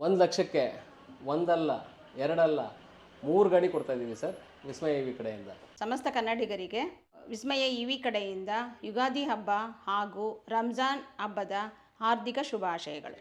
1 ಲಕ್ಷಕ್ಕೆ ಒಂದಲ್ಲ ಎರಡಲ್ಲ 3 ಗಾಡಿ ಕೊಡ್ತಾ ಇದ್ದೀವಿ ಸರ್ ವಿಸ್ಮಯ ಇವಿ ಕಡೆಯಿಂದ. ಸಮಸ್ತ ಕನ್ನಡಿಗರಿಗೆ ವಿಸ್ಮಯ ಇವಿ ಕಡೆಯಿಂದ ಯುಗಾದಿ ಹಬ್ಬ ಹಾಗೂ ರಂಜಾನ್ ಹಬ್ಬದ ಹಾರ್ದಿಕ ಶುಭಾಶಯಗಳು.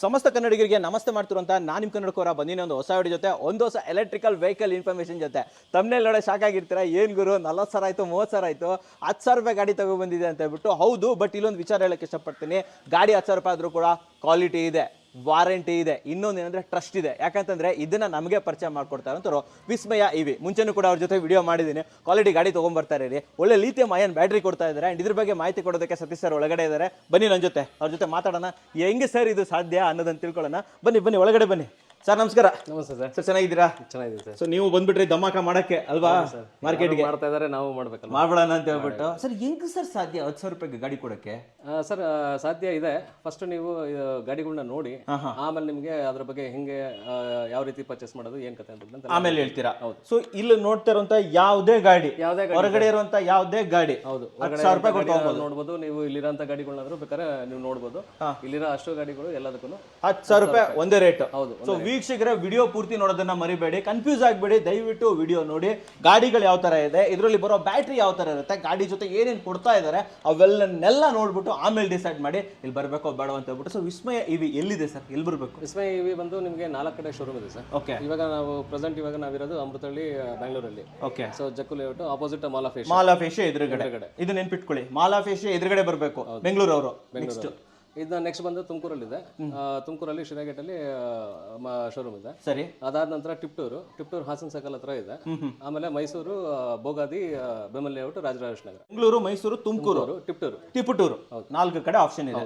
ಸಮಸ್ತ ಕನ್ನಡಿಗರಿಗೆ ನಮಸ್ತೆ ಮಾಡ್ತಿರುವಂತ ನಾನು ನಿಮ್ಮ ಕನ್ನಡಕೋರ ಬಂದಿನ ಒಂದು ಹೊಸ ವಿಡಿಯೋ ಜೊತೆ ಒಂದು ಹೊಸ ಎಲೆಕ್ಟ್ರಿಕಲ್ ವೆಹಿಕಲ್ ಇನ್ಫಾರ್ಮೇಷನ್ ಜೊತೆ. ತಮ್ಮನೇಲಿ ನೋಡಿ ಶಾಕ್ ಆಗಿರ್ತೀರಾ, ಏನು ಗುರು 40,000 ಆಯಿತು 30,000 ಆಯಿತು 10,000 ರೂಪಾಯಿ ಗಾಡಿ ತಗೊಬಂದಿದೆ ಅಂತ ಹೇಳ್ಬಿಟ್ಟು. ಹೌದು, ಬಟ್ ಇಲ್ಲೊಂದು ವಿಚಾರ ಹೇಳಕ್ಕೆ ಇಷ್ಟಪಡ್ತೀನಿ. ಗಾಡಿ 10,000 ರೂಪಾಯಿ ಆದರೂ ಕೂಡ ಕ್ವಾಲಿಟಿ ಇದೆ, ವಾರಂಟಿ ಇದೆ, ಇನ್ನೊಂದು ಏನಂದ್ರೆ ಟ್ರಸ್ಟ್ ಇದೆ. ಯಾಕಂತಂದ್ರೆ ಇದನ್ನ ನಮಗೆ ಪರಿಚಯ ಮಾಡ್ಕೊಡ್ತಾ ಇರೋಂಥವ್ರು ವಿಸ್ಮಯ ಇವಿ. ಮುಂಚೆನೂ ಕೂಡ ಅವ್ರ ಜೊತೆ ವಿಡಿಯೋ ಮಾಡಿದ್ದೀನಿ. ಕ್ವಾಲಿಟಿ ಗಾಡಿ ತೊಗೊಂಡ್ಬರ್ತಾರೆ ರೀ, ಒಳ್ಳೆ ಲಿಥಿಯಂ ಅಯಾನ್ ಬ್ಯಾಟ್ರಿ ಕೊಡ್ತಾ ಇದ್ದಾರೆ. ಅಂಡ್ ಇದ್ರ ಬಗ್ಗೆ ಮಾಹಿತಿ ಕೊಡೋದಕ್ಕೆ ಸತೀಶ್ ಸರ್ ಒಳಗಡೆ ಇದ್ದಾರೆ. ಬನ್ನಿ ನನ್ನ ಜೊತೆ, ಅವ್ರ ಜೊತೆ ಮಾತಾಡೋಣ, ಹೆಂಗೆ ಸರ್ ಇದು ಸಾಧ್ಯ ಅನ್ನೋದನ್ನ ತಿಳ್ಕೊಳ್ಳೋಣ. ಬನ್ನಿ ಒಳಗಡೆ ಬನ್ನಿ. ಸರ್ ನಮಸ್ಕಾರ. ನಮಸ್ತೆ ಸರ್. ಸರ್ ಚೆನ್ನಾಗಿದ್ದೀರಾ? ಚೆನ್ನಾಗಿದೆ ಸರ್. ಸೊ ನೀವು ಬಂದ್ಬಿಟ್ರಿ ಧಮಾಕ ಮಾಡಕ್ಕೆ ಅಲ್ವಾ, ಮಾರ್ಕೆಟ್ಗೆ ಮಾಡ್ತಾ ಇದ್ದಾರೆ, ನಾವು ಮಾಡ್ಬೇಕಲ್ಲ, ಮಾಡ್ಬೇಡಣ ಅಂತ ಹೇಳ್ಬಿಟ್ಟು. ಸರ್ ಹೆಂಗ್ ಸರ್ ಸಾಧ್ಯ 10,000 ರೂಪಾಯಿಗೆ ಗಾಡಿ ಕೊಡಕ್ಕೆ? ಸರ್ ಸಾಧ್ಯ ಇದೆ. ಫಸ್ಟ್ ನೀವು ಗಾಡಿಗಳನ್ನ ನೋಡಿ ಆಮೇಲೆ ನಿಮಗೆ ಅದ್ರ ಬಗ್ಗೆ ಹೆಂಗೆ ಯಾವ ರೀತಿ ಪರ್ಚೇಸ್ ಮಾಡೋದು ಏನ್ ಕತೆ ಅಂತ ಆಮೇಲೆ ಹೇಳ್ತೀರಾ. ಸೊ ಇಲ್ಲಿ ನೋಡ್ತಾ ಇರುವಂತ ಯಾವುದೇ ಗಾಡಿ, ಹೊರಗಡೆ ಇರುವಂತ ಯಾವುದೇ ಗಾಡಿ, ಹೌದು, 10,000 ರೂಪಾಯಿ ನೋಡ್ಬೋದು. ನೀವು ಇಲ್ಲಿರೋಂಥ ಗಾಡಿಗಳನ್ನಾದ್ರೂ ಬೇಕಾದ್ರೆ ನೀವು ನೋಡ್ಬೋದು. ಇಲ್ಲಿರೋ ಅಷ್ಟು ಗಾಡಿಗಳು ಎಲ್ಲದಕ್ಕೂ 10,000 ರೂಪಾಯಿ ಒಂದೇ ರೇಟ್. ಹೌದು. ಸೊ ವೀಕ್ಷಕರ ವಿಡಿಯೋ ಪೂರ್ತಿ ನೋಡೋದನ್ನ ಮರಿಬೇಡಿ, ಕನ್ಫ್ಯೂಸ್ ಆಗಬೇಡಿ. ದಯವಿಟ್ಟು ವಿಡಿಯೋ ನೋಡಿ. ಗಾಡಿಗಳು ಯಾವ ತರ ಇದೆ, ಇದರಲ್ಲಿ ಬರೋ ಬ್ಯಾಟ್ರಿ ಯಾವ ತರ ಇರುತ್ತೆ, ಗಾಡಿ ಜೊತೆ ಏನೇನು ಕೊಡ್ತಾ ಇದ್ದಾರೆ ಅವೆಲ್ಲನ್ನೆಲ್ಲ ನೋಡ್ಬಿಟ್ಟು ಆಮೇಲೆ ಡಿಸೈಡ್ ಮಾಡಿ ಇಲ್ಲಿ ಬರಬೇಕೋ ಬೇಡ ಅಂತ ಹೇಳ್ಬಿಟ್ಟು. ಸೊ ವಿಸ್ಮಯ ಇವಿ ಎಲ್ಲಿದೆ ಸರ್, ಎಲ್ಲಿ ಬರಬೇಕು? ವಿಸ್ಮಯ ಇವಿ ಬಂದು ನಿಮಗೆ 4 ಕಡೆ ಶೋರೂಮ್ ಇದೆ ಸರ್. ಓಕೆ. ಇವಾಗ ನಾವು ಪ್ರೆಸೆಂಟ್ ಇವಾಗ ನಾವಿರೋದು ಅಮೃತಹಳ್ಳಿ, ಬೆಂಗಳೂರಲ್ಲಿ. Okay. So Jakkur layout opposite Mall of Asia ಎದುರುಗಡೆ. ಇದು ನೆನ್ಪಿಟ್ಕೊಳ್ಳಿ, ಮಾಲ್ ಆಫ್ ಏಷ್ಯಾ ಎದುರುಗಡೆ ಬರಬೇಕು, ಬೆಂಗಳೂರು ಅವರು. ನೆಕ್ಸ್ಟ್ ಇದು ನೆಕ್ಸ್ಟ್ ಬಂದು ತುಮಕೂರಲ್ಲಿದೆ. ತುಮಕೂರಲ್ಲಿ ಶಿರಾಗೇಟ್ ಅಲ್ಲಿ ಶೋರೂಮ್ ಇದೆ. ಸರಿ. ಅದಾದ ನಂತರ ಟಿಪ್ಟೂರು ಹಾಸನ್ ಸರ್ಕಲ್ ಹತ್ರ ಇದೆ. ಆಮೇಲೆ ಮೈಸೂರು ಬೋಗಾದಿ, ಬೆಮಲ್ ಲೇಔಟ್, ರಾಜರಾಜೇಶ್ವರ ನಗರ. ಬೆಂಗಳೂರು, ಮೈಸೂರು, ತುಮಕೂರು, ಟಿಪ್ಟೂರು 4 ಕಡೆ ಆಪ್ಷನ್ ಇದೆ.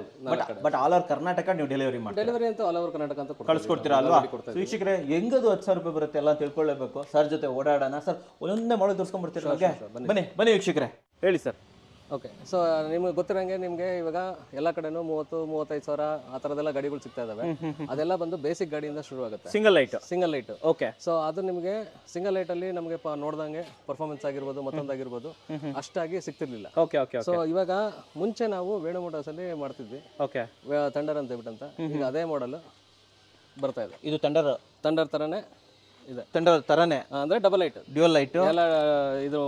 ಬಟ್ ಆಲ್ ಓವರ್ ಕರ್ನಾಟಕ ನೀವು ಡೆಲಿವರಿ ಮಾಡಿ. ಡೆಲಿವರಿ ಅಂತ ಆಲ್ ಓವರ್ ಕರ್ನಾಟಕ ಅಂತ ಕಳ್ಸಿಕೊಡ್ತೀರಾ ಅಲ್ವಾ? ವೀಕ್ಷಕರೇ ಹೆಂಗದು 10,000 ರೂಪಾಯಿ ಬರುತ್ತೆ ಎಲ್ಲ ತಿಳ್ಕೊಳ್ಳೇಬೇಕು. ಸರ್ ಜೊತೆ ಓಡಾಡೋಣ. ಸರ್ ಒಂದೊಂದೇ ಮಾಡೋ ತೋರಿಸ್ಕೊಂಡ್ಬರ್ತೀರಾ? ಬನ್ನಿ ವೀಕ್ಷಕರೇ, ಹೇಳಿ ಸರ್. ಓಕೆ. ಸೊ ನಿಮ್ಗೆ ಗೊತ್ತಿರಂಗೆ ನಿಮಗೆ ಇವಾಗ ಎಲ್ಲ ಕಡೆನೂ 30-35 ಸಾವಿರ ಆ ಥರದೆಲ್ಲ ಗಾಡಿಗಳು ಸಿಗ್ತಾ ಇದಾವೆ. ಅದೆಲ್ಲ ಬಂದು ಬೇಸಿಕ್ ಗಾಡಿಯಿಂದ ಶುರು ಆಗುತ್ತೆ. Single light. ಓಕೆ. ಸೊ ಅದು ನಿಮಗೆ ಸಿಂಗಲ್ ಲೈಟ್ ಅಲ್ಲಿ ನಮಗೆ ನೋಡ್ದಂಗೆ ಪರ್ಫಾರ್ಮೆನ್ಸ್ ಆಗಿರ್ಬೋದು, ಮತ್ತೊಂದಾಗಿರ್ಬೋದು ಅಷ್ಟಾಗಿ ಸಿಗ್ತಿರ್ಲಿಲ್ಲ. ಸೊ ಇವಾಗ ಮುಂಚೆ ನಾವು ವೇಣು ಮೋಟಾರ್ಸ್ ಅಲ್ಲಿ ಮಾಡ್ತಿದ್ವಿ. ಓಕೆ. ಥಂಡರ್ ಅಂತ ಹೇಳ್ಬಿಟ್ಟಂತ. ಈಗ ಅದೇ ಮಾಡಲ್ ಬರ್ತಾ ಇದೆ. ಇದು ಥಂಡರ್ ತರನೇ ಇದೆ. ಥಂಡರ್ ತರನೇ ಅಂದ್ರೆ ಡಬಲ್ ಲೈಟ್, ಡ್ಯುಯಲ್ ಲೈಟ್ ಎಲ್ಲ ಇದು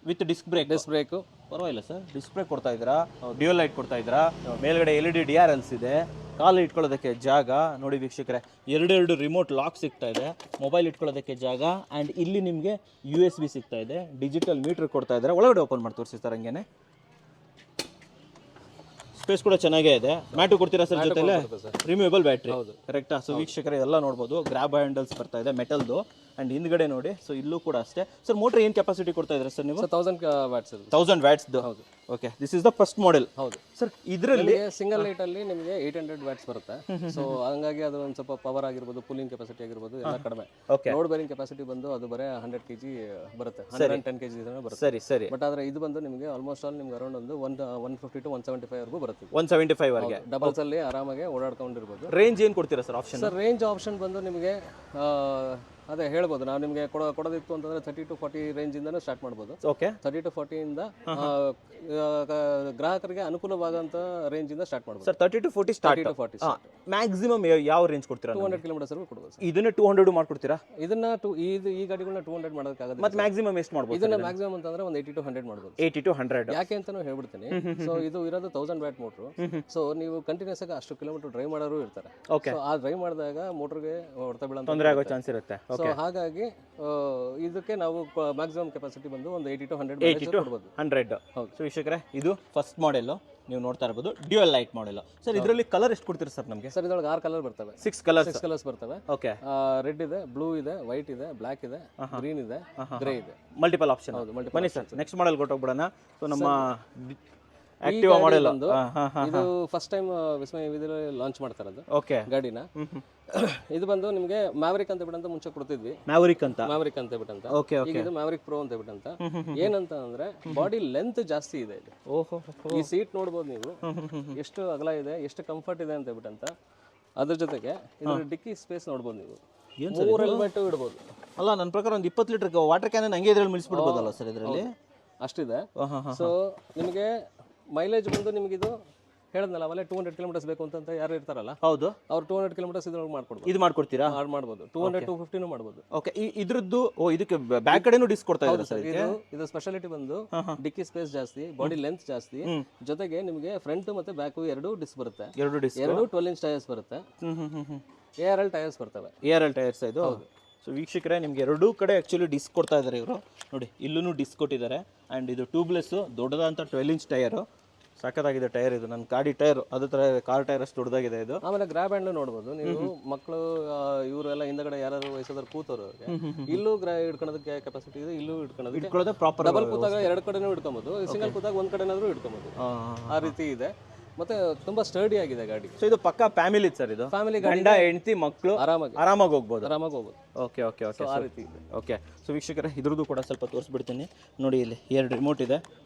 ವಿತ್ ಡಿಸ್ಕ್ ಬ್ರೇಕ್. ಪರವಾಗಿಲ್ಲ ಸರ್, ಡಿಸ್ಕ್ ಬ್ರೇಕ್ ಕೊಡ್ತಾ ಇದ್ದೀರಾ, ಡ್ಯುಯಲ್ ಲೈಟ್ ಕೊಡ್ತಾ ಇದ್ದೀರಾ. ಮೇಲ್ಗಡೆ LED DRLs ಇದೆ, ಕಾಲು ಇಟ್ಕೊಳ್ಳೋದಕ್ಕೆ ಜಾಗ ನೋಡಿ ವೀಕ್ಷಕರೇ. 2 ರಿಮೋಟ್ ಲಾಕ್ ಸಿಗ್ತಾ ಇದೆ, ಮೊಬೈಲ್ ಇಟ್ಕೊಳ್ಳೋದಕ್ಕೆ ಜಾಗ. ಆ್ಯಂಡ್ ಇಲ್ಲಿ ನಿಮಗೆ USB ಸಿಗ್ತಾ ಇದೆ, ಡಿಜಿಟಲ್ ಮೀಟರ್ ಕೊಡ್ತಾ ಇದ್ದಾರೆ. ಒಳಗಡೆ ಓಪನ್ ಮಾಡಿ ತೋರಿಸ್ತಾರೆ ಹಂಗೇನೆ. ಸ್ಪೇಸ್ ಕೂಡ ಚೆನ್ನಾಗೇ ಇದೆ. ಮ್ಯಾಟು ಕೊಡ್ತೀರಾ ಸರ್ ಜೊತೆಲೆ? ರಿಮೂವೇಬಲ್ ಬ್ಯಾಟ್ರಿ, ಕರೆಕ್ಟಾ? ಸೊ ವೀಕ್ಷಕರೇ ಎಲ್ಲ ನೋಡ್ಬೋದು, ಗ್ರಾಬ್ ಹ್ಯಾಂಡಲ್ಸ್ ಬರ್ತಾ ಇದೆ ಮೆಟಲ್ದು. ಅಂಡ್ ಹಿಂದ್ಗಡೆ ನೋಡಿ, ಸೊ ಇಲ್ಲೂ ಕೂಡ ಅಷ್ಟೇ. ಸರ್ ಮೋಟರ್ ಏನು ಕೆಪಾಸಿಟಿ ಕೊಡ್ತಾ ಇದ್ದಾರೆ ಸರ್ ನೀವು? 1000 ವ್ಯಾಟ್ಸ್. 1000 ವ್ಯಾಟ್ಸ್ದು. ಹೌದು. Okay, this is the first model. ಹೌದು ಸರ್. ಇದರಲ್ಲಿ ಸಿಂಗಲ್ ಲೈಟ್ ಅಲ್ಲಿ ನಿಮಗೆ 800 ವ್ಯಾಟ್ಸ್ ಬರುತ್ತೆ. ಸೊ ಹಂಗಾಗಿ ಅದು ಒಂದು ಸ್ವಲ್ಪ ಪವರ್ ಆಗಿರ್ಬೋದು, ಕೂಲಿಂಗ್ ಕೆಪಾಸಿಟಿ ಆಗಿರ್ಬೋದು ಎಲ್ಲ ಕಡಿಮೆ. ಲೋಡ್ ಬೇರಿಂಗ್ ಕೆಪಾಸಿಟಿ ಬಂದು ಅದು ಬರೀ 100 kg ಬರುತ್ತೆ, 110 kg ಬರುತ್ತೆ. ಸರಿ. ಬಟ್ ಆದ್ರೆ ಇದು ಬಂದು ನಿಮಗೆ ಆಲ್ಮೋಸ್ಟ್ ಆಲ್ ನಿಮ್ಗೆ ಅರೌಂಡ್ ಒಂದು 150 to 175 ವರೆಗೂ ಬರುತ್ತೆ. 175 ವರೆಗೆ ಡಬಲ್ಸ್ ಅಲ್ಲಿ ಆರಾಮಾಗಿ ಓಡಾಡ್ಕೊಂಡಿರ್ಬೋದು. ರೇಂಜ್ ಏನು ಕೊಡ್ತೀರಾ sir option? Sir range option ಬಂದು ನಿಮಗೆ ಅದೇ ಹೇಳ್ಬೋದು, ನಾವು ನಿಮಗೆ ಕೊಡೋದಿತ್ತು ಅಂತಂದ್ರೆ 30 to 40 ರೇಂಜ್ ಇಂದಾನು ಸ್ಟಾರ್ಟ್ ಮಾಡ್ಬೋದು. ಓಕೆ. 30 to 40 ಇಂದ ಗ್ರಾಹಕರಿಗೆ ಅನುಕೂಲವಾದಂತ ರೇಂಜ್ ಇಂದ ಸ್ಟಾರ್ಟ್ ಮಾಡ್ಬೋದು. Sir 30 to 40 start. 30 to 40 maximum ಯಾವ ರೇಂಜ್ ಕೊಡ್ತೀರಾ? 200 ಕಿಲೋಮೀಟರ್ಸ್ ವರೆಗೂ ಕೊಡ್ಬೋದು. ಇದನ್ನ 200 ಮಾಡ್ಕೊಡ್ತೀರಾ? ಇದನ್ನ ಈ ಗಾಡಿಗಳನ್ನ 200 ಮಾಡೋದಕ್ಕಾಗಲ್ಲ. ಮತ್ತೆ ಮ್ಯಾಕ್ಸಿಮಮ್ ಎಷ್ಟು ಮಾಡ್ಬೋದು? ಇದನ್ನ ಮ್ಯಾಕ್ಸಿಮಮ್ ಅಂತಂದ್ರೆ ಒಂದು 80 to 100 ಮಾಡ್ಬೋದು. 80 to 100 ಯಾಕೆ ಅಂತಾನು ಹೇಳ್ಬಿಡ್ತೀನಿ. ಸೊ ಇದು ಇರೋದು 1000 ವ್ಯಾಟ್ ಮೋಟ್ರು. ಸೊ ನೀವು ಕಂಟಿನ್ಯೂಸ್ ಆಗಿ ಅಷ್ಟು ಕಿಲೋಮೀಟರ್ ಡ್ರೈವ್ ಮಾಡೋರು ಇರ್ತಾರೆ. ಓಕೆ. ಆ ಡ್ರೈವ್ ಮಾಡಿದಾಗ ಮೋಟರ್ಗೆ ಹೊಡೆತ ಬೀಳೋ ತೊಂದರೆ ಆಗೋ ಚಾನ್ಸ್ ಇರುತ್ತೆ. ಸೊ ಹಾಗಾಗಿ ಇದಕ್ಕೆ ನಾವು ಮ್ಯಾಕ್ಸಿಮಮ್ ಕೆಪಾಸಿಟಿ ಬಂದು ಒಂದು 80 to 100 ಕೊಡ್ಬೋದು. 100. ಹೌದು. ಸೊ ವೀಕ್ಷಕರೇ ಇದು ಫಸ್ಟ್ ಮಾಡೆಲ್ ನೀವು ನೋಡ್ತಾ ಇರಬಹುದು, ಡ್ಯುಯಲ್ ಲೈಟ್ ಮಾಡೆಲ್. ಸರ್ ಇದರಲ್ಲಿ ಕಲರ್ ಎಷ್ಟು ಕೊಡ್ತೀರಾ ಸರ್ ನಮಗೆ? ಸರ್ ಇದರೊಳಗೆ 6 ಕಲರ್ ಬರ್ತವೆ. 6 ಕಲರ್ಸ್ ಬರ್ತವೆ. ಓಕೆ. ರೆಡ್ ಇದೆ, ಬ್ಲೂ ಇದೆ, ವೈಟ್ ಇದೆ, ಬ್ಲಾಕ್ ಇದೆ, ಗ್ರೀನ್ ಇದೆ, ಗ್ರೇ ಇದೆ. Multiple option. ಹೌದು, ಬನ್ನಿ ಸರ್ ನೆಕ್ಸ್ಟ್ ಮಾಡೆಲ್ ಕೊಟ್ಟೋಗ್ಬಿಡೋಣ. ಸೊ ನಮ್ಮ ಆಕ್ಟಿವಾ ಮಾಡೆಲ್ ಇದು ಫಸ್ಟ್ ಟೈಮ್ ವಿಸ್ಮಯ ವಿವಿಧದಲ್ಲಿ ಲಾಂಚ್ ಮಾಡ್ತಾ ಇರೋದು ಓಕೆ ಗಾಡಿನ. ಇದು ಬಂದು ನಿಮಗೆ ಮ್ಯಾವರಿಕ್ ಅಂತ ಬಿಟ್ಟಂತ ಮುಂಚೆ ಕೊಡ್ತಿದ್ವಿ, ಮ್ಯಾವರಿಕ್ ಅಂತ ಓಕೆ ಈಗ ಇದು ಮ್ಯಾವರಿಕ್ ಪ್ರೋ ಅಂತ ಬಿಟ್ಟಂತ. ಏನಂತ ಅಂದ್ರೆ ಬಾಡಿ ಲೆಂತ್ ಜಾಸ್ತಿ ಇದೆ ಇದು. ಓಹೋ, ಈ ಸೀಟ್ ನೋಡ್ಬೋದು ನೀವು ಎಷ್ಟು ಅಗಲ ಇದೆ, ಎಷ್ಟು ಕಂಫರ್ಟ್ ಇದೆ ಅಂತ ಬಿಟ್ಟಂತ. ಅದ್ರ ಜೊತೆಗೆ ಇದ್ರ ಡಿಕ್ಕಿ ಸ್ಪೇಸ್ ನೋಡ್ಬೋದು ನೀವು, 3 ಹೆಲ್ಮೆಟ್ ಇಡ್ಬೋದು. ಅಲ್ಲ ನನ್ನ ಪ್ರಕಾರ ಒಂದು 20 ಲೀಟರ್ ವಾಟರ್ ಕ್ಯಾನ್ ಹಂಗೆ ಇದ್ರಲ್ಲಿ ಮುಗಿಸ್ಬಿಡ್ಬೋದಲ್ಲ ಸರ್ ಇದರಲ್ಲಿ? ಅಷ್ಟಿದೆ. ಸೊ ನಿಮಗೆ ಮೈಲೇಜ್ ಬಂದು ನಿಮಗಿದು ಹೇಳಿದ್ನಲ್ಲ ಅವಲ್ಲೇ 200 ಕಿಲೋಮೀಟರ್ಸ್ ಬೇಕು ಅಂತ ಯಾರು ಇರ್ತಾರಲ್ಲ, ಹೌದು, ಅವ್ರು 200 ಕಿಲೋಮೀಟರ್ಸ್ ಇದ್ರೊಳಗೆ ಮಾಡ್ಕೊಡ್ಬೋದು. ಇದು ಮಾಡ್ಕೊಡ್ತೀರಾ? ಮಾಡ್ಬೋದು 200 250 ಮಾಡ್ಬೋದು. ಓಕೆ, ಇದ್ರದ್ದು ಇದಕ್ಕೆ ಬ್ಯಾಕ್ ಕಡೆನೂ ಡಿಸ್ಕ್ ಕೊಡ್ತಾ ಇದ್ದಾರೆ ಸರ್. ಇದು ಸ್ಪೆಷಾಲಿಟಿ ಬಂದು ಡಿಕ್ಕಿ ಸ್ಪೇಸ್ ಜಾಸ್ತಿ, ಬಾಡಿ ಲೆಂತ್ ಜಾಸ್ತಿ, ಜೊತೆಗೆ ನಿಮಗೆ ಫ್ರಂಟ್ ಮತ್ತೆ ಬ್ಯಾಕ್ ಎರಡು ಡಿಸ್ಕ್ ಬರುತ್ತೆ, ಎರಡು 12 ಇಂಚ್ ಟೈರ್ಸ್ ಬರುತ್ತೆ, ARL ಟೈರ್ಸ್ ಬರ್ತವೆ. ARL ಟೈರ್ಸ್ ಇದು. ಸೊ ವೀಕ್ಷಕರೇ, ನಿಮಗೆ ಎರಡೂ ಕಡೆ ಆ್ಯಕ್ಚುಲಿ ಡಿಸ್ಕ್ ಕೊಡ್ತಾ ಇದ್ದಾರೆ ಇವರು. ನೋಡಿ ಇಲ್ಲೂ ಡಿಸ್ಕ್ ಕೊಟ್ಟಿದ್ದಾರೆ. ಆ್ಯಂಡ್ ಇದು ಟ್ಯೂಬ್ಲೆಸ್ಸು, ದೊಡ್ಡದಂತ 12 ಇಂಚ್ ಟೈರು, ಸಖತ್ತಾಗಿದೆ ಟೈರ್ ಇದು. ನನ್ನ ಗಾಡಿ ಟೈರ್ ಅದೇ ಥರ ಕಾರ್ ಟೈರ್ ಅಷ್ಟು ದೊಡ್ಡದಾಗಿದೆ ಇದು. ಆಮೇಲೆ ಗ್ರಾಬ್ ಹ್ಯಾಂಡ್ ನೋಡ್ಬೋದು ನೀವು. ಮಕ್ಕಳು ಇವರೆಲ್ಲ ಹಿಂದಗಡೆ ಯಾರು ವಯಸ್ಸಾದ್ರು ಕೂತವ್ರು ಇಲ್ಲೂ ಹಿಡ್ಕೊಳ್ಳೋದಕ್ಕೆ ಕೆಪಾಸಿಟಿ ಇದೆ, ಇಲ್ಲೂ ಇಟ್ಕೊಳ್ಳೋದೇ ಪ್ರಾಪರ್. ಡಬಲ್ ಕೂತಾಗ ಎರಡು ಕಡೆನೂ ಹಿಡ್ಕೊಬೋದು, ಸಿಂಗಲ್ ಕೂತಾಗ ಒಂದ್ ಕಡೆನಾದ್ರೂ ಹಿಡ್ಕೊಬೋದು, ಆ ರೀತಿ ಇದೆ. ಮತ್ತೆ ತುಂಬಾ ಸ್ಟರ್ಡಿ ಆಗಿದೆ ಗಾಡಿ. ಸೊ ಇದು ಪಕ್ಕಾ ಫ್ಯಾಮಿಲಿ ಸರ್, ಇದು ಫ್ಯಾಮಿಲಿ, ಗಂಡ ಹೆಂಡತಿ ಮಕ್ಕಳು ಆರಾಮಾಗಿ ಹೋಗ್ಬೋದು. ಓಕೆ ಓಕೆ ಓಕೆ, ಆ ರೀತಿ ಇದೆ. ಓಕೆ, ಸೊ ವೀಕ್ಷಕರೇ ಇದ್ರದ್ದು ಕೂಡ ಸ್ವಲ್ಪ ತೋರಿಸ್ಬಿಡ್ತೀನಿ. ನೋಡಿ ಇಲ್ಲಿ 2 ರಿಮೋಟ್ ಇದೆ,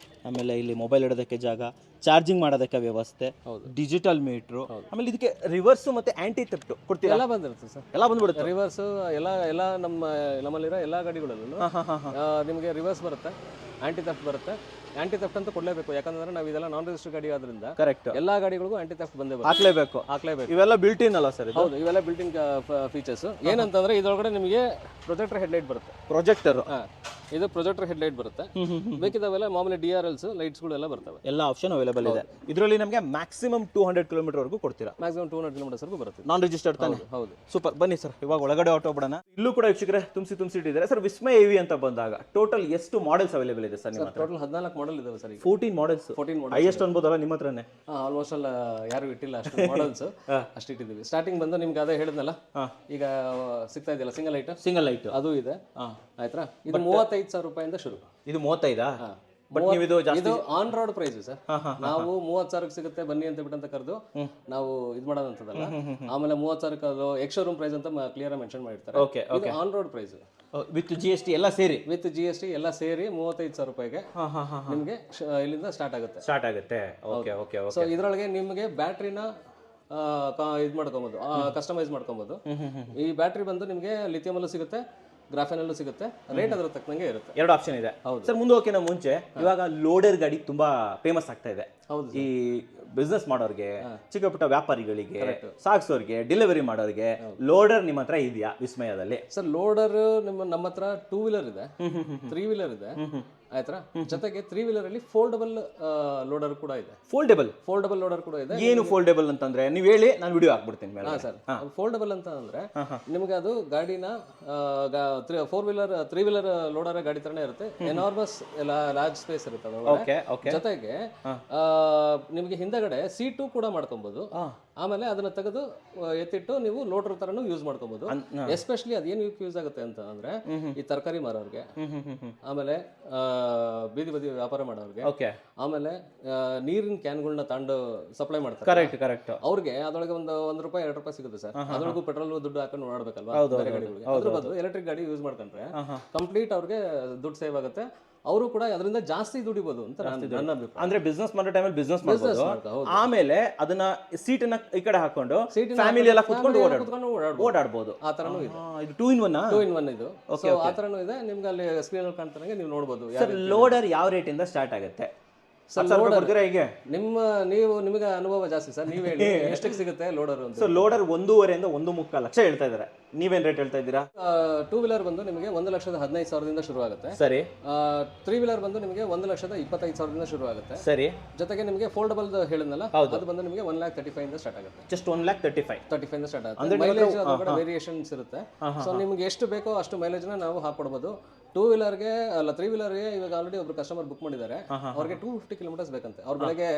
ಆಮೇಲೆ ಇಲ್ಲಿ ಮೊಬೈಲ್ ಇಡೋದಕ್ಕೆ ಜಾಗ, ಚಾರ್ಜಿಂಗ್ ಮಾಡೋದಕ್ಕೆ ವ್ಯವಸ್ಥೆ, ಡಿಜಿಟಲ್ ಮೀಟ್ರು, ಆಮೇಲೆ ಇದಕ್ಕೆ ರಿವರ್ಸ್ ಮತ್ತೆ ಆಂಟಿ ಥೆಫ್ಟ್ ಕೊಡ್ತೀರಾ? ಎಲ್ಲ ಬಂದಿರುತ್ತೆ ಸರ್, ಎಲ್ಲ ಬಂದ್ಬಿಡುತ್ತೆ. ರಿವರ್ಸ್ ಎಲ್ಲ ನಮ್ಮಲ್ಲಿರೋ ಎಲ್ಲ ಗಾಡಿಗಳಲ್ಲೂ ನಿಮಗೆ ರಿವರ್ಸ್ ಬರುತ್ತೆ, ಆಂಟಿ ಥೆಫ್ಟ್ ಬರುತ್ತೆ. ಆಂಟಿ ಥೆಫ್ಟ್ ಅಂತ ಕೊಡಲೇಬೇಕು, ಯಾಕಂದ್ರೆ ನಾವು ಇದೆಲ್ಲ ನಾನ್ ರಿಜಿಸ್ಟರ್ ಗಾಡಿ ಆದ್ರಿಂದ ಕರೆಕ್ಟ್ ಎಲ್ಲಾ ಗಾಡಿಗಳಿಗೂ ಆಂಟಿ ಥೆಫ್ಟ್ ಬಂದೇ ಹಾಕ್ಲೇಬೇಕು. ಇವೆಲ್ಲ ಬಿಲ್ಟ್ ಇನ್ ಅಲ್ಲ ಸರ್? ಹೌದು, ಇವೆಲ್ಲ ಬಿಲ್ಟ್ ಇನ್ ಫೀಚರ್ಸ್. ಏನಂತಂದ್ರೆ ಇದರೊಳಗಡೆ ನಿಮಗೆ ಪ್ರೊಜೆಕ್ಟರ್ ಹೆಡ್ಲೈಟ್ ಬರುತ್ತೆ. ಪ್ರೊಜೆಕ್ಟರ್, ಇದು ಪ್ರೊಜೆಕ್ಟರ್ ಹೆಡ್ಲೈಟ್ ಬರುತ್ತೆ. ಬೇಕಿದಾವೆಲ್ಲ ಮಾಮೂಲಿ DRLs ಲೈಟ್ಸ್ಗಳೆಲ್ಲ ಬರ್ತವೆ, ಎಲ್ಲ ಆಪ್ಷನ್ ಅವೈಲೇಬಲ್ ಇದೆ. ಇದರಲ್ಲಿ ನಮಗೆ ಮ್ಯಾಕ್ಸಿಮಮ್ 200 ಕಿಲೋಮೀಟರ್ ವರೆಗೂ ಕೊಡ್ತೀರಾ? ಮ್ಯಾಕ್ಸಿಮಮ್ 200 ಕಿಲೋಮೀಟರ್ಸ್ ವರೆಗೂ ಬರುತ್ತೆ. ನಾನ್ ರಿಜಿಸ್ಟರ್ಡ್ ತಾನೆ? ಹೌದು. ಸೂಪರ್, ಬನ್ನಿ ಸರ್ ಇವಾಗ ಒಳಗಡೆ ಹೊರಟೋಗ್ಬಿಡೋಣ. ಇಲ್ಲೂ ಕೂಡ ವೀಕ್ಷಕರೇ ತುಂಬಿಸಿ ಇಟ್ಟಿದ್ದಾರೆ ಸರ್. ವಿಸ್ಮಯ EV ಅಂತ ಬಂದಾಗ ಟೋಟಲ್ ಎಷ್ಟು ಮಾಡೆಲ್ಸ್ ಅವೈಲೇಬಲ್ ಇದೆ ಸರ್ ನಿಮ್ಮ ಹತ್ರ? ಟೋಟಲ್ 14 ಮಾಡೆಲ್ ಇದಾವೆ ಸರ್. 14 ಮಾಡೆಲ್ಸ್. ಹೈಯೆಸ್ಟ್ ಅನ್ಬೋದಲ್ಲ ನಿಮ್ಮ ಹತ್ರನೇ? ಆಲ್ಮೋಸ್ಟ್ ಅಲ್ಲ, ಯಾರು ಇಟ್ಟಿಲ್ಲ ಅಷ್ಟು ಮಾಡೆಲ್ಸ್, ಅಷ್ಟು ಇಟ್ಟಿದ್ದೀವಿ. ಸ್ಟಾರ್ಟಿಂಗ್ ಬಂದು ನಿಮ್ಗೆ ಅದೇ ಹೇಳಿದ್ನಲ್ಲ, ಈಗ ಸಿಗ್ತಾ ಇದೆಯಲ್ಲ ಸಿಂಗಲ್ ಲೈಟ್, ಅದು ಇದೆ. ಆಯ್ತಾ? ಇದು 35,000 ರೂಪಾಯಿಂದ ಶುರು. ಇದು 35? ಬಟ್ ನೀವು ಇದು ಆನ್ ರೋಡ್ ಪ್ರೈಸ್ ಸರ್. ನಾವು 30,000 ಸಿಗುತ್ತೆ ಬನ್ನಿ ಅಂತ ಬಿಟ್ಟಂತ ಕರೆದು ನಾವು ಇದು ಮಾಡೋದಂತದಲ್ಲ. ಆಮೇಲೆ 30,000 ಅದು ಎಕ್ಸ್ ಶೋರೂಮ್ ಪ್ರೈಸ್ ಅಂತ ಕ್ಲಿಯರ್ ಮೆನ್ಷನ್ ಮಾಡಿರ್ತಾರೆ. ಇದು on road price with GST ಎಲ್ಲ ಸೇರಿ, ವಿತ್ GST ಎಲ್ಲ ಸೇರಿ 35,000 ರೂಪಾಯಿಗೆ ನಿಮಗೆ ಇಲ್ಲಿಂದ ಸ್ಟಾರ್ಟ್ ಆಗುತ್ತೆ. Okay okay okay. ಸೊ ಇದರೊಳಗೆ ನಿಮಗೆ ಬ್ಯಾಟ್ರಿನ ಇದು ಮಾಡ್ಕೊಬೋದು, ಕಸ್ಟಮೈಸ್ ಮಾಡ್ಕೊಬೋದು. ಈ ಬ್ಯಾಟ್ರಿ ಬಂದು ನಿಮಗೆ ಲಿಥಿಯಂ ಅಲ್ಲೂ ಸಿಗುತ್ತೆ, ಗ್ರಾಫೆನ್ ಅಲ್ಲೂ ಸಿಗುತ್ತೆ. ರೇಟ್ ಅದ್ರ ತಕ್ಕಂಗೆ ಇರುತ್ತೆ. 2 ಆಪ್ಷನ್ ಇದೆ. ಸರ್ ಮುಂದೆ ಹೋಗೋಕ್ಕಿಂತ ಮುಂಚೆ ಇವಾಗ ಲೋಡರ್ ಗಾಡಿ ತುಂಬಾ ಫೇಮಸ್ ಆಗ್ತಾ ಇದೆ. ಈ ಬಿಸ್ನೆಸ್ ಮಾಡೋರಿಗೆ, ಚಿಕ್ಕ ಪುಟ್ಟ ವ್ಯಾಪಾರಿಗಳಿಗೆ, ಸಾಗಿಸೋರಿಗೆ, ಡೆಲಿವರಿ ಮಾಡೋರಿಗೆ ಲೋಡರ್ ನಿಮ್ಮ ಹತ್ರ ಇದೆಯಾ ವಿಸ್ಮಯದಲ್ಲಿ? ಸರ್ ಲೋಡರ್ ನಮ್ಮ ಹತ್ರ 2 ವೀಲರ್ ಇದೆ, 3 ವೀಲರ್ ಇದೆ. ಆಯ್ತಾ? ಜೊತೆಗೆ 3 ವೀಲರ್ ಅಲ್ಲಿ ಫೋಲ್ಡಬಲ್ ಲೋಡರ್ ಕೂಡ ಇದೆ. ಫೋಲ್ಡಬಲ್ ಲೋಡರ್ ಕೂಡ ಇದೆ. ಏನು ಫೋಲ್ಡಬಲ್ ಅಂತಂದ್ರೆ ನೀವು ಹೇಳಿ, ನಾನು ವಿಡಿಯೋ ಹಾಕ್ಬಿಡ್ತೀನಿ ಮೇಲೆ. ಸರ್ ಫೋಲ್ಡಬಲ್ ಅಂತ ಅಂದ್ರೆ ನಿಮ್ಗೆ ಅದು ಗಾಡಿನ 3 ವೀಲರ್ ಲೋಡರ್ ಗಾಡಿ ತರನೇ ಇರುತ್ತೆ. ಎನಾರ್ಮಸ್ ಲಾರ್ಜ್ ಸ್ಪೇಸ್ ಇರುತ್ತೆ ಅದರೊಳಗೆ. ಜೊತೆಗೆ ನಿಮಗೆ ಹಿಂದಗಡೆ ಸೀಟು ಕೂಡ ಮಾಡ್ಕೊಬಹುದು. ಆಮೇಲೆ ಅದನ್ನ ತೆಗೆದು ಎತ್ತಿಟ್ಟು ನೀವು ಲೋಡರ್ ತರನು ಯೂಸ್ ಮಾಡ್ಕೊಬಹುದು. ಎಸ್ಪೆಷಲಿ ಅದೇನು ಯೂಸ್ ಆಗುತ್ತೆ ಅಂತ ಅಂದ್ರೆ ಈ ತರಕಾರಿ ಮಾರೋರ್ಗೆ, ಆಮೇಲೆ ಬೀದಿ ಬದಿ ವ್ಯಾಪಾರ ಮಾಡೋರ್ಗೆ, ಆಮೇಲೆ ನೀರಿನ ಕ್ಯಾನ್ಗಳನ್ನ ತಂಡು ಸಪ್ಲೈ ಮಾಡ್ತಾರೆ. ಕರೆಕ್ಟ್. ಅವ್ರಿಗೆ ಅದರೊಳಗೆ ಒಂದು ರೂಪಾಯಿ 2 ರೂಪಾಯಿ ಸಿಗುತ್ತೆ ಸರ್. ಅದರೊಳಗೂ ಪೆಟ್ರೋಲ್ ದುಡ್ಡು ಹಾಕೊಂಡು ಓಡಾಡ್ಬೇಕಲ್ವಾ ಬೇರೆ ಗಾಡಿಗಳಿಗೆ. ಅದ್ರ ಬದಲು ಎಲೆಕ್ಟ್ರಿಕ್ ಗಾಡಿ ಯೂಸ್ ಮಾಡ್ಕೊಂಡ್ರೆ ಕಂಪ್ಲೀಟ್ ಅವ್ರಿಗೆ ದುಡ್ಡು ಸೇವ್ ಆಗುತ್ತೆ. ಅವರು ಕೂಡ ಅದರಿಂದ ಜಾಸ್ತಿ ದುಡಿಬಹುದು ಅಂತ ನನ್ನ ಅಭಿಪ್ರಾಯ. ಅಂದ್ರೆ ಬಿಸ್ನೆಸ್ ಮಾಡೋ ಟೈಮಲ್ಲಿ ಬಿಸ್ನೆಸ್ ಮಾಡಬಹುದು, ಆಮೇಲೆ ಅದನ್ನ ಸೀಟನ್ನ ಈ ಕಡೆ ಹಾಕೊಂಡು ಫ್ಯಾಮಿಲಿ ಎಲ್ಲ ಕುತ್ಕೊಂಡು ಓಡಾಡಬಹುದು. ಆ ತರನೂ ಇದೆ. ಇದು 2 in 1 ಇದು. ಸೊ ಆ ತರನೂ ಇದೆ. ನಿಮ್ಗೆ ಅಲ್ಲಿ ಸ್ಕ್ರೀನ್ ಅಲ್ಲಿ ಕಾಣ್ತಾರಂಗೆ ನೀವು ನೋಡಬಹುದು. ಲೋಡರ್ ಯಾವ ರೇಟ್ ಇಂದ ಸ್ಟಾರ್ಟ್ ಆಗುತ್ತೆ? ನಿಮಗೆ ಅನುಭವ ಜಾಸ್ತಿ ಸರ್, ನೀವ್ ಹೇಳಿ ಎಷ್ಟಕ್ಕೆ ಸಿಗುತ್ತೆ ಲೋಡರ್ ಅಂತ? ಸೊ ಲೋಡರ್ 1.5 ಇಂದ 1.25 ಲಕ್ಷ ಹೇಳ್ತಾ ಇದ್ದಾರೆ. ನೀವೇನ್ ರೇಟ್ ಹೇಳ್ತಾ ಇದ್ದೀರಾ? 2 ವೀಲರ್ ಬಂದು ನಿಮಗೆ 1,15,000ದಿಂದ ಶುರು ಆಗುತ್ತೆ. ಸರಿ. 3 ವೀಲರ್ ಬಂದು ನಿಮಗೆ 1,25,000ದಿಂದ ಶುರು ಆಗುತ್ತೆ. ಸರಿ. ಜೊತೆಗೆ ನಿಮಗೆ ಫೋಲ್ಡಬಲ್ ಹೇಳಿದ್ನಲ್ಲ, ಅದು ಬಂದು ನಿಮಗೆ 1,35,000 ಇಂದ ಸ್ಟಾರ್ಟ್ ಆಗುತ್ತೆ. ಜಸ್ಟ್ 1,35,000 ಇಂದ ಸ್ಟಾರ್ಟ್ ಆಗುತ್ತೆ. ಮೈಲೇಜ್ ಅದರ ವೇರಿಯೇಷನ್ಸ್ ಇರುತ್ತೆ. ಸೊ ನಿಮ್ಗೆ ಎಷ್ಟು ಬೇಕೋ ಅಷ್ಟು ಮೈಲೇಜ್ ನ ನಾವು ಹಾಕೊಡ್ಬೋದು. 2 ವೀಲರ್ಗೆ ಅಲ್ಲ 3 ವೀಲರ್ಗೆ ಇವಾಗ ಆಲ್ರೆಡಿ ಒಬ್ರು ಕಸ್ಟಮರ್ ಬುಕ್ ಮಾಡಿದ್ದಾರೆ. ಅವ್ರಿಗೆ 250 ಕಿಲೋಮೀಟರ್ಸ್ ಬೇಕಂತೆ. ಅವ್ರ ಬೆಳಗ್ಗೆ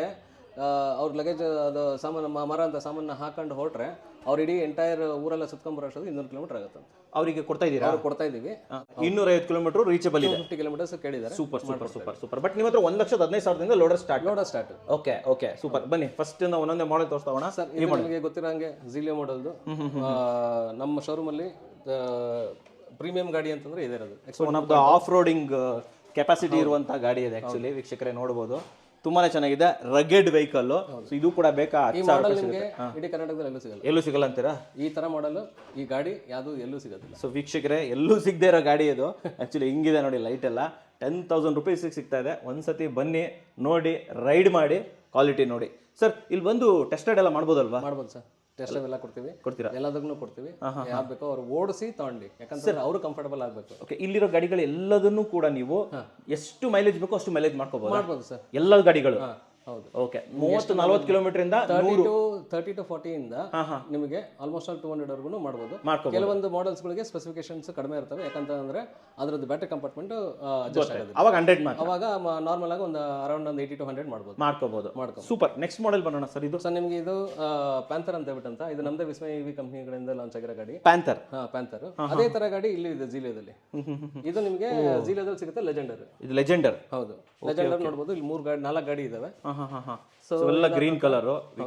ಅವ್ರ ಲಗೇಜ್ ಅದು ಸಾಮಾನು ಮರ ಅಂತ ಸಾಮಾನ ಹಾಕೊಂಡು ಹೊರಟ್ರೆ ಅವ್ರು ಇಡೀ ಎಂಟೈರ್ ಊರೆಲ್ಲ ಸುತ್ಕೊಂಡ್ಬರೋ ಅಷ್ಟೊತ್ತಿಗೆ 200 ಕಿಲೋಮೀಟರ್ ಆಗುತ್ತೆ ಅಂತ ಅವರಿಗೆ ಕೊಡ್ತಾ ಇದ್ದೀರಾ? ಅವ್ರು ಕೊಡ್ತಾ ಇದೀವಿ. 250 ಕಿಲೋಮೀಟರ್ ರೀಚಬಲ್ ಇದೆ. 50 ಕಿಲೋಮೀಟರ್ಸ್ ಕೇಳಿದ್ದಾರೆ. Super super super super. But ನಿಮ್ಮ ಹತ್ರ 1,15,000 loader start. Okay okay super. ಬನ್ನಿ ಫಸ್ಟ್ ನಾವು ಒಂದೊಂದೇ ಮಾಡೆಲ್ ತೋರಿಸ್ತಾವಣ. ಸರ್ ಇದು ನಿಮಗೆ ಗೊತ್ತಿರೋಂಗೆ ಝೀಲಿಯೋ ಮಾಡೆಲ್ದು ನಮ್ಮ ಶೋರೂಮ್ ಅಲ್ಲಿ ಪ್ರೀಮಿಯಂ ಗಾಡಿ ಅಂತಂದ್ರೆ ಇದೆ ಇರೋದು. One of the off roading capacity ಇರುವಂತ ಗಾಡಿ ಇದೆ ಆಕ್ಚುಲಿ, ವೀಕ್ಷಕರೇ ನೋಡಬಹುದು. ತುಂಬಾನೇ ಚೆನ್ನಾಗಿದೆ, ರಗೆಡ್ ವೆಹಿಕಲ್. ಸೊ ಇದು ಕೂಡ ಬೇಕಾ? ಈ ಮಾಡೆಲ್ ನಿಮಗೆ ಇಡೀ ಕರ್ನಾಟಕದಲ್ಲಿ ಎಲ್ಲೂ ಸಿಗಲ್ಲ. ಎಲ್ಲೂ ಸಿಗಲ್ಲ ಅಂತೀರಾ? ಈ ತರ ಮಾಡೆಲ್ ಈ ಗಾಡಿ ಯಾವುದು ಎಲ್ಲೂ ಸಿಗೋದಿಲ್ಲ. ಸೊ ವೀಕ್ಷಕರೇ, ಎಲ್ಲೂ ಸಿಗದೆ ಇರೋ ಗಾಡಿ ಇದು. ಆಕ್ಚುಲಿ ಹಿಂಗಿದೆ ನೋಡಿ, ಲೈಟ್ ಎಲ್ಲ 10,000 ರೂಪೀಸ್ ಸಿಗ್ತಾ ಇದೆ. ಒಂದ್ಸತಿ ಬನ್ನಿ, ನೋಡಿ, ರೈಡ್ ಮಾಡಿ, ಕ್ವಾಲಿಟಿ ನೋಡಿ. ಸರ್ ಇಲ್ಲಿ ಬಂದು ಟೆಸ್ಟ್ ರೈಡ್ ಎಲ್ಲ ಮಾಡ್ಬೋದಲ್ವಾ? ಮಾಡ್ಬೋದು ಸರ್, ಟೆಸ್ಟ್ ಎಲ್ಲ ಕೊಡ್ತೀವಿ. ಕೊಡ್ತೀರಾ? ಎಲ್ಲದಕ್ಕೂ ಕೊಡ್ತೀವಿ. ಯಾವ್ದು ಬೇಕೋ ಅವ್ರು ಓಡಿಸಿ ತಗೊಂಡು, ಯಾಕಂದ್ರೆ ಅವರು ಕಂಫರ್ಟಬಲ್ ಆಗಬೇಕು. ಓಕೆ, ಇಲ್ಲಿರೋ ಗಾಡಿಗಳು ಎಲ್ಲದನ್ನು ಕೂಡ ನೀವು ಎಷ್ಟು ಮೈಲೇಜ್ ಬೇಕೋ ಅಷ್ಟು ಮೈಲೇಜ್ ಮಾಡ್ಕೋಬಹುದು ಸರ್, ಎಲ್ಲ ಗಾಡಿಗಳು. ಹೌದು. ಓಕೆ, 30-40 ಕಿಲೋಮೀಟರ್ ಇಂದ 30 to 40 ಇಂದ ನಿಮಗೆ ಆಲ್ಮೋಸ್ಟ್ ಆಲ್ 200 ವರೆಗೂ ಮಾಡ್ಬೋದು. ಮಾಡ್ಕೋಬಹುದು. ಕೆಲವೊಂದು ಮಾಡೆಲ್ಸ್ ಗಳಿಗೆ ಸ್ಪೆಸಿಫಿಕೇಶನ್ಸ್ ಕಡಿಮೆ ಇರ್ತವೆ, ಯಾಕಂತಂದ್ರೆ ಅದ್ರದ್ದು ಬ್ಯಾಟರಿ ಕಂಪಾರ್ಟ್ಮೆಂಟ್ ಅಡ್ಜಸ್ಟ್ ಆಗೋದಿಲ್ಲ. ಅವಾಗ 100 ಮಾತ್ರ. ಅವಾಗ ನಾರ್ಮಲ್ ಆಗಿ ಒಂದು ಅರೌಂಡ್ 80 to 100 ಮಾಡ್ಬೋದು. ಸೂಪರ್. ನೆಕ್ಸ್ಟ್ ಮಾಡೆಲ್ ಬರೋಣ ಸರ್. ಇದು ಸರ್ ನಿಮಗೆ ಇದು ಪ್ಯಾಂಥರ್ ಅಂತ ಹೇಳ್ಬಿಟ್ಟು ಇದು ನಮ್ದೇ ವಿಸ್ಮಯ ಇವಿ ಕಂಪನಿಗಳಿಂದ ಲಾಂಚ್ ಆಗಿರೋ ಗಾಡಿ ಪ್ಯಾಂಥರ್. ಪ್ಯಾಂಥರ್. ಅದೇ ತರ ಗಾಡಿ ಇಲ್ಲಿ ಇದೆ ಝೀಲಿಯೋದಲ್ಲಿ. ಇದು ನಿಮಗೆ ಝೀಲಿಯೋದಲ್ಲಿ ಸಿಗುತ್ತೆ, ಲೆಜೆಂಡರ್. ಇದು ಲೆಜೆಂಡರ್. ಹೌದು, ಲೆಜೆಂಡರ್ ನೋಡಬಹುದು. ಇಲ್ಲಿ 4 ಗಾಡಿ ಇದಾವೆ. ಸೊ ಎಲ್ಲ ಗ್ರೀನ್ ಕಲರ್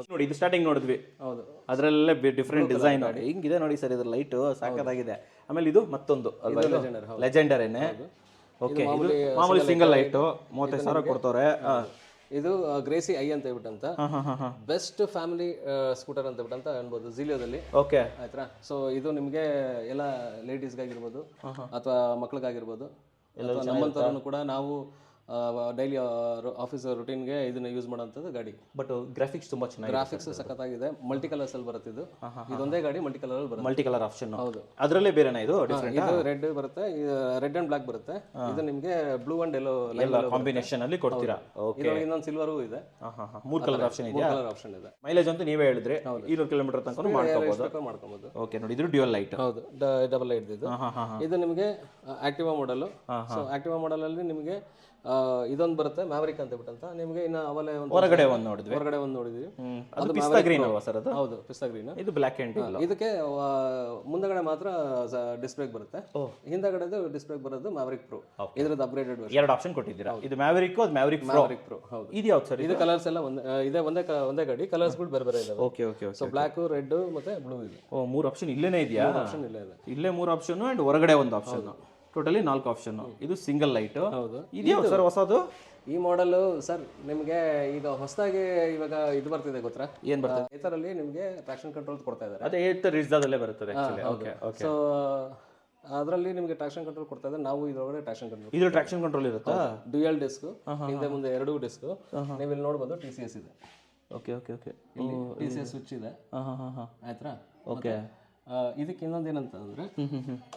ನೋಡಿ. ಇದು ಸ್ಟಾರ್ಟಿಂಗ್ ನೋಡಿದ್ವಿ. ಹೌದು, ಅದರಲ್ಲೇ ಡಿಫ್ರೆಂಟ್ ಡಿಸೈನ್ ಹಿಂಗಿದೆ ನೋಡಿ ಸರ್. ಇದ್ರ ಲೈಟ್ ಸಾಕಾಗಿದೆ. ಆಮೇಲೆ ಇದು ಮತ್ತೊಂದು ಲೆಜೆಂಡರ್ ಏನೇ. ಓಕೆ, ಮಾಮೂಲಿ ಸಿಂಗಲ್ ಲೈಟ್ 35,000 ಕೊಡ್ತವ್ರೆ. ಇದು ಗ್ರೇಸಿ ಐ ಅಂತ ಹೇಳ್ಬಿಟ್ಟಂತ ಬೆಸ್ಟ್ ಫ್ಯಾಮಿಲಿ ಸ್ಕೂಟರ್ ಅಂತ ಹೇಳ್ಬಿಟ್ಟಂತ ಅನ್ಬೋದು ಝೀಲಿಯೋದಲ್ಲಿ. ಓಕೆ, ಆಯ್ತಾ. ಸೊ ಇದು ನಿಮಗೆ ಎಲ್ಲ ಲೇಡೀಸ್ಗಾಗಿರ್ಬೋದು ಅಥವಾ ಮಕ್ಳಿಗಾಗಿರ್ಬೋದು, ನಮ್ಮಂತವ್ರನ್ನು ಕೂಡ ನಾವು ಡೈಲಿ ಆಫೀಸ್ ರುಟೀನ್ಗೆ ಇದನ್ನ ಯೂಸ್ ಮಾಡೋಂಥದ್ದು ಗಾಡಿ. ಬಟ್ ಗ್ರಾಫಿಕ್ಸ್ ತುಂಬಾ ಚೆನ್ನಾಗಿದೆ. ಗ್ರಾಫಿಕ್ಸ್ ಸಖತ್ತಾಗಿದೆ. ಮಲ್ಟಿ ಕಲರ್ಸ್ ಅಲ್ಲಿ ಬರುತ್ತೆ ಇದು. ಇದೊಂದೇ ಗಾಡಿ ಮಲ್ಟಿ ಕಲರ್ ಅಲ್ಲಿ ಬರುತ್ತೆ. Multi colour option. ಹೌದು, ಅದರಲ್ಲೇ ಬೇರೆನಾ ಇದು? ಡಿಫರೆಂಟ್. ಇದು ರೆಡ್ ಬರುತ್ತೆ, ರೆಡ್ ಅಂಡ್ ಬ್ಲಾಕ್ ಬರುತ್ತೆ. ಇದು ನಿಮಗೆ ಬ್ಲೂ ಅಂಡ್ ಯೆಲ್ಲೋ ಕಾಂಬಿನೇಷನ್ ಅಲ್ಲಿ ಕೊಡ್ತೀರಾ? ಓಕೆ, ಇದರಲ್ಲಿ ಇನ್ನೊಂದು ಸಿಲ್ವರ್ ಇದೆ. 3 ಕಲರ್ ಆಪ್ಷನ್ ಇದೆ. ಕಲರ್ ಆಪ್ಷನ್ ಇದೆ. ಮೈಲೇಜ್ ಅಂತ ನೀವೇ ಹೇಳಿದ್ರೆ 200 ಕಿಲೋಮೀಟರ್ ತನಕ ಮಾಡ್ಕೋಬಹುದು. ಓಕೆ ನೋಡಿ, ಇದು ಡ್ಯುಯಲ್ ಲೈಟ್. ಹೌದು, ಡಬಲ್ ಲೈಟ್ ಇದು. ಇದು ನಿಮಗೆ Activa model. So Activa model ಅಲ್ಲಿ ನಿಮಗೆ ಇದೊಂದು ಬರುತ್ತೆ, ಮ್ಯಾವರಿಕ್ ಅಂತ ಹೇಳ್ಬಿಟ್ಟಂತ. ನಿಮಗೆ ಇನ್ನ ಅವಲೇ ಹೊರಗಡೆ ಒಂದು ನೋಡಿದ್ವಿ. ಅದು ಪಿಸ್ತಾ ಗ್ರೀನ್ ಅಲ್ವಾ ಸರ್? ಅದು ಹೌದು, ಪಿಸ್ತಾ ಗ್ರೀನ್. ಇದು ಬ್ಲಾಕ್ ಅಂಡ್ ಇದಕ್ಕೆ ಮುಂದಗಡೆ ಮಾತ್ರ ಡಿಸ್ಕ್ ಬ್ರೇಕ್ ಬರುತ್ತೆ, ಹಿಂದಗಡೆ ಡಿಸ್ಕ್ ಬ್ರೇಕ್ ಬರೋದು ಮ್ಯಾವರಿಕ್ ಪ್ರೋ. ಇದ್ರದ್ದು ಅಪ್ಗ್ರೇಡೆಡ್ ವರ್ಷನ್. 2 ಆಪ್ಷನ್ ಕೊಟ್ಟಿದ್ದೀರಾ. ಇದು ಮ್ಯಾವರಿಕ್, ಅದು ಮ್ಯಾವರಿಕ್ ಪ್ರೋ. ಹೌದು. ಇದು ಯಾವ್ದು ಸರ್? ಇದು ಕಲರ್ಸ್ ಎಲ್ಲ ಇದೆ, ಒಂದೇ ಗಾಡಿ. ಕಲರ್ಸ್ ಗಳು ಬೇರೆ ಬೇರೆ ಇದಾವೆ. Okay okay. So black, red ಮತ್ತೆ ಬ್ಲೂ ಇದೆ. 3 ಆಪ್ಷನ್ ಇಲ್ಲೇನೇ ಇದೆಯಾ? ಆಪ್ಷನ್ ಇಲ್ಲೇ ಇದೆ. ಇಲ್ಲೇ 3 ಆಪ್ಷನ್ ಅಂಡ್ ಹೊರಗಡೆ ಒಂದು ಆಪ್ಷನ್. Totally 4 option. ಇದು ಸಿಂಗಲ್ ಲೈಟ್. ಹೌದು. ಇದ್ಯಾವ ಸರ್ ಹೊಸದು? ಈ ಮಾಡೆಲ್ ಸರ್ ನಿಮಗೆ ಈಗ ಹೊಸದಾಗಿ ಇವಾಗ ಇದು ಬರ್ತಿದೆ, ಗೊತ್ತಾ? ಏನ್ ಬರ್ತದೆ? ಏತರಲ್ಲಿ ನಿಮಗೆ ಟ್ರಾಕ್ಷನ್ ಕಂಟ್ರೋಲ್ ಕೊಡ್ತಾ ಇದ್ದಾರೆ. ಅದೇ ಏತರ್ ರಿಜ್ದಾದಲ್ಲೇ ಬರ್ತದೆ ಆಕ್ಚುಲಿ. Okay okay. ಸೊ ಅದರಲ್ಲಿ ನಿಮಗೆ ಟ್ರಾಕ್ಷನ್ ಕಂಟ್ರೋಲ್ ಕೊಡ್ತಾ ಇದ್ದಾರೆ. ನಾವು ಇದರೊಳಗಡೆ ಟ್ರಾಕ್ಷನ್ ಕಂಟ್ರೋಲ್. ಇದು ಟ್ರಾಕ್ಷನ್ ಕಂಟ್ರೋಲ್ ಇರುತ್ತಾ? ಡ್ಯುಯಲ್ ಡಿಸ್ಕ್, ಹಿಂದೆ ಮುಂದೆ 2 ಡಿಸ್ಕ್. ನೀವು ಇಲ್ಲಿ ನೋಡಬಹುದು TCS ಇದೆ. Okay okay okay. ಇಲ್ಲಿ TCS ಸ್ವಿಚ್ ಇದೆ. ಆಯ್ತಾ? ಓಕೆ. ಇದಕ್ಕೆ ಇನ್ನೊಂದು ಏನಂತಂದ್ರೆ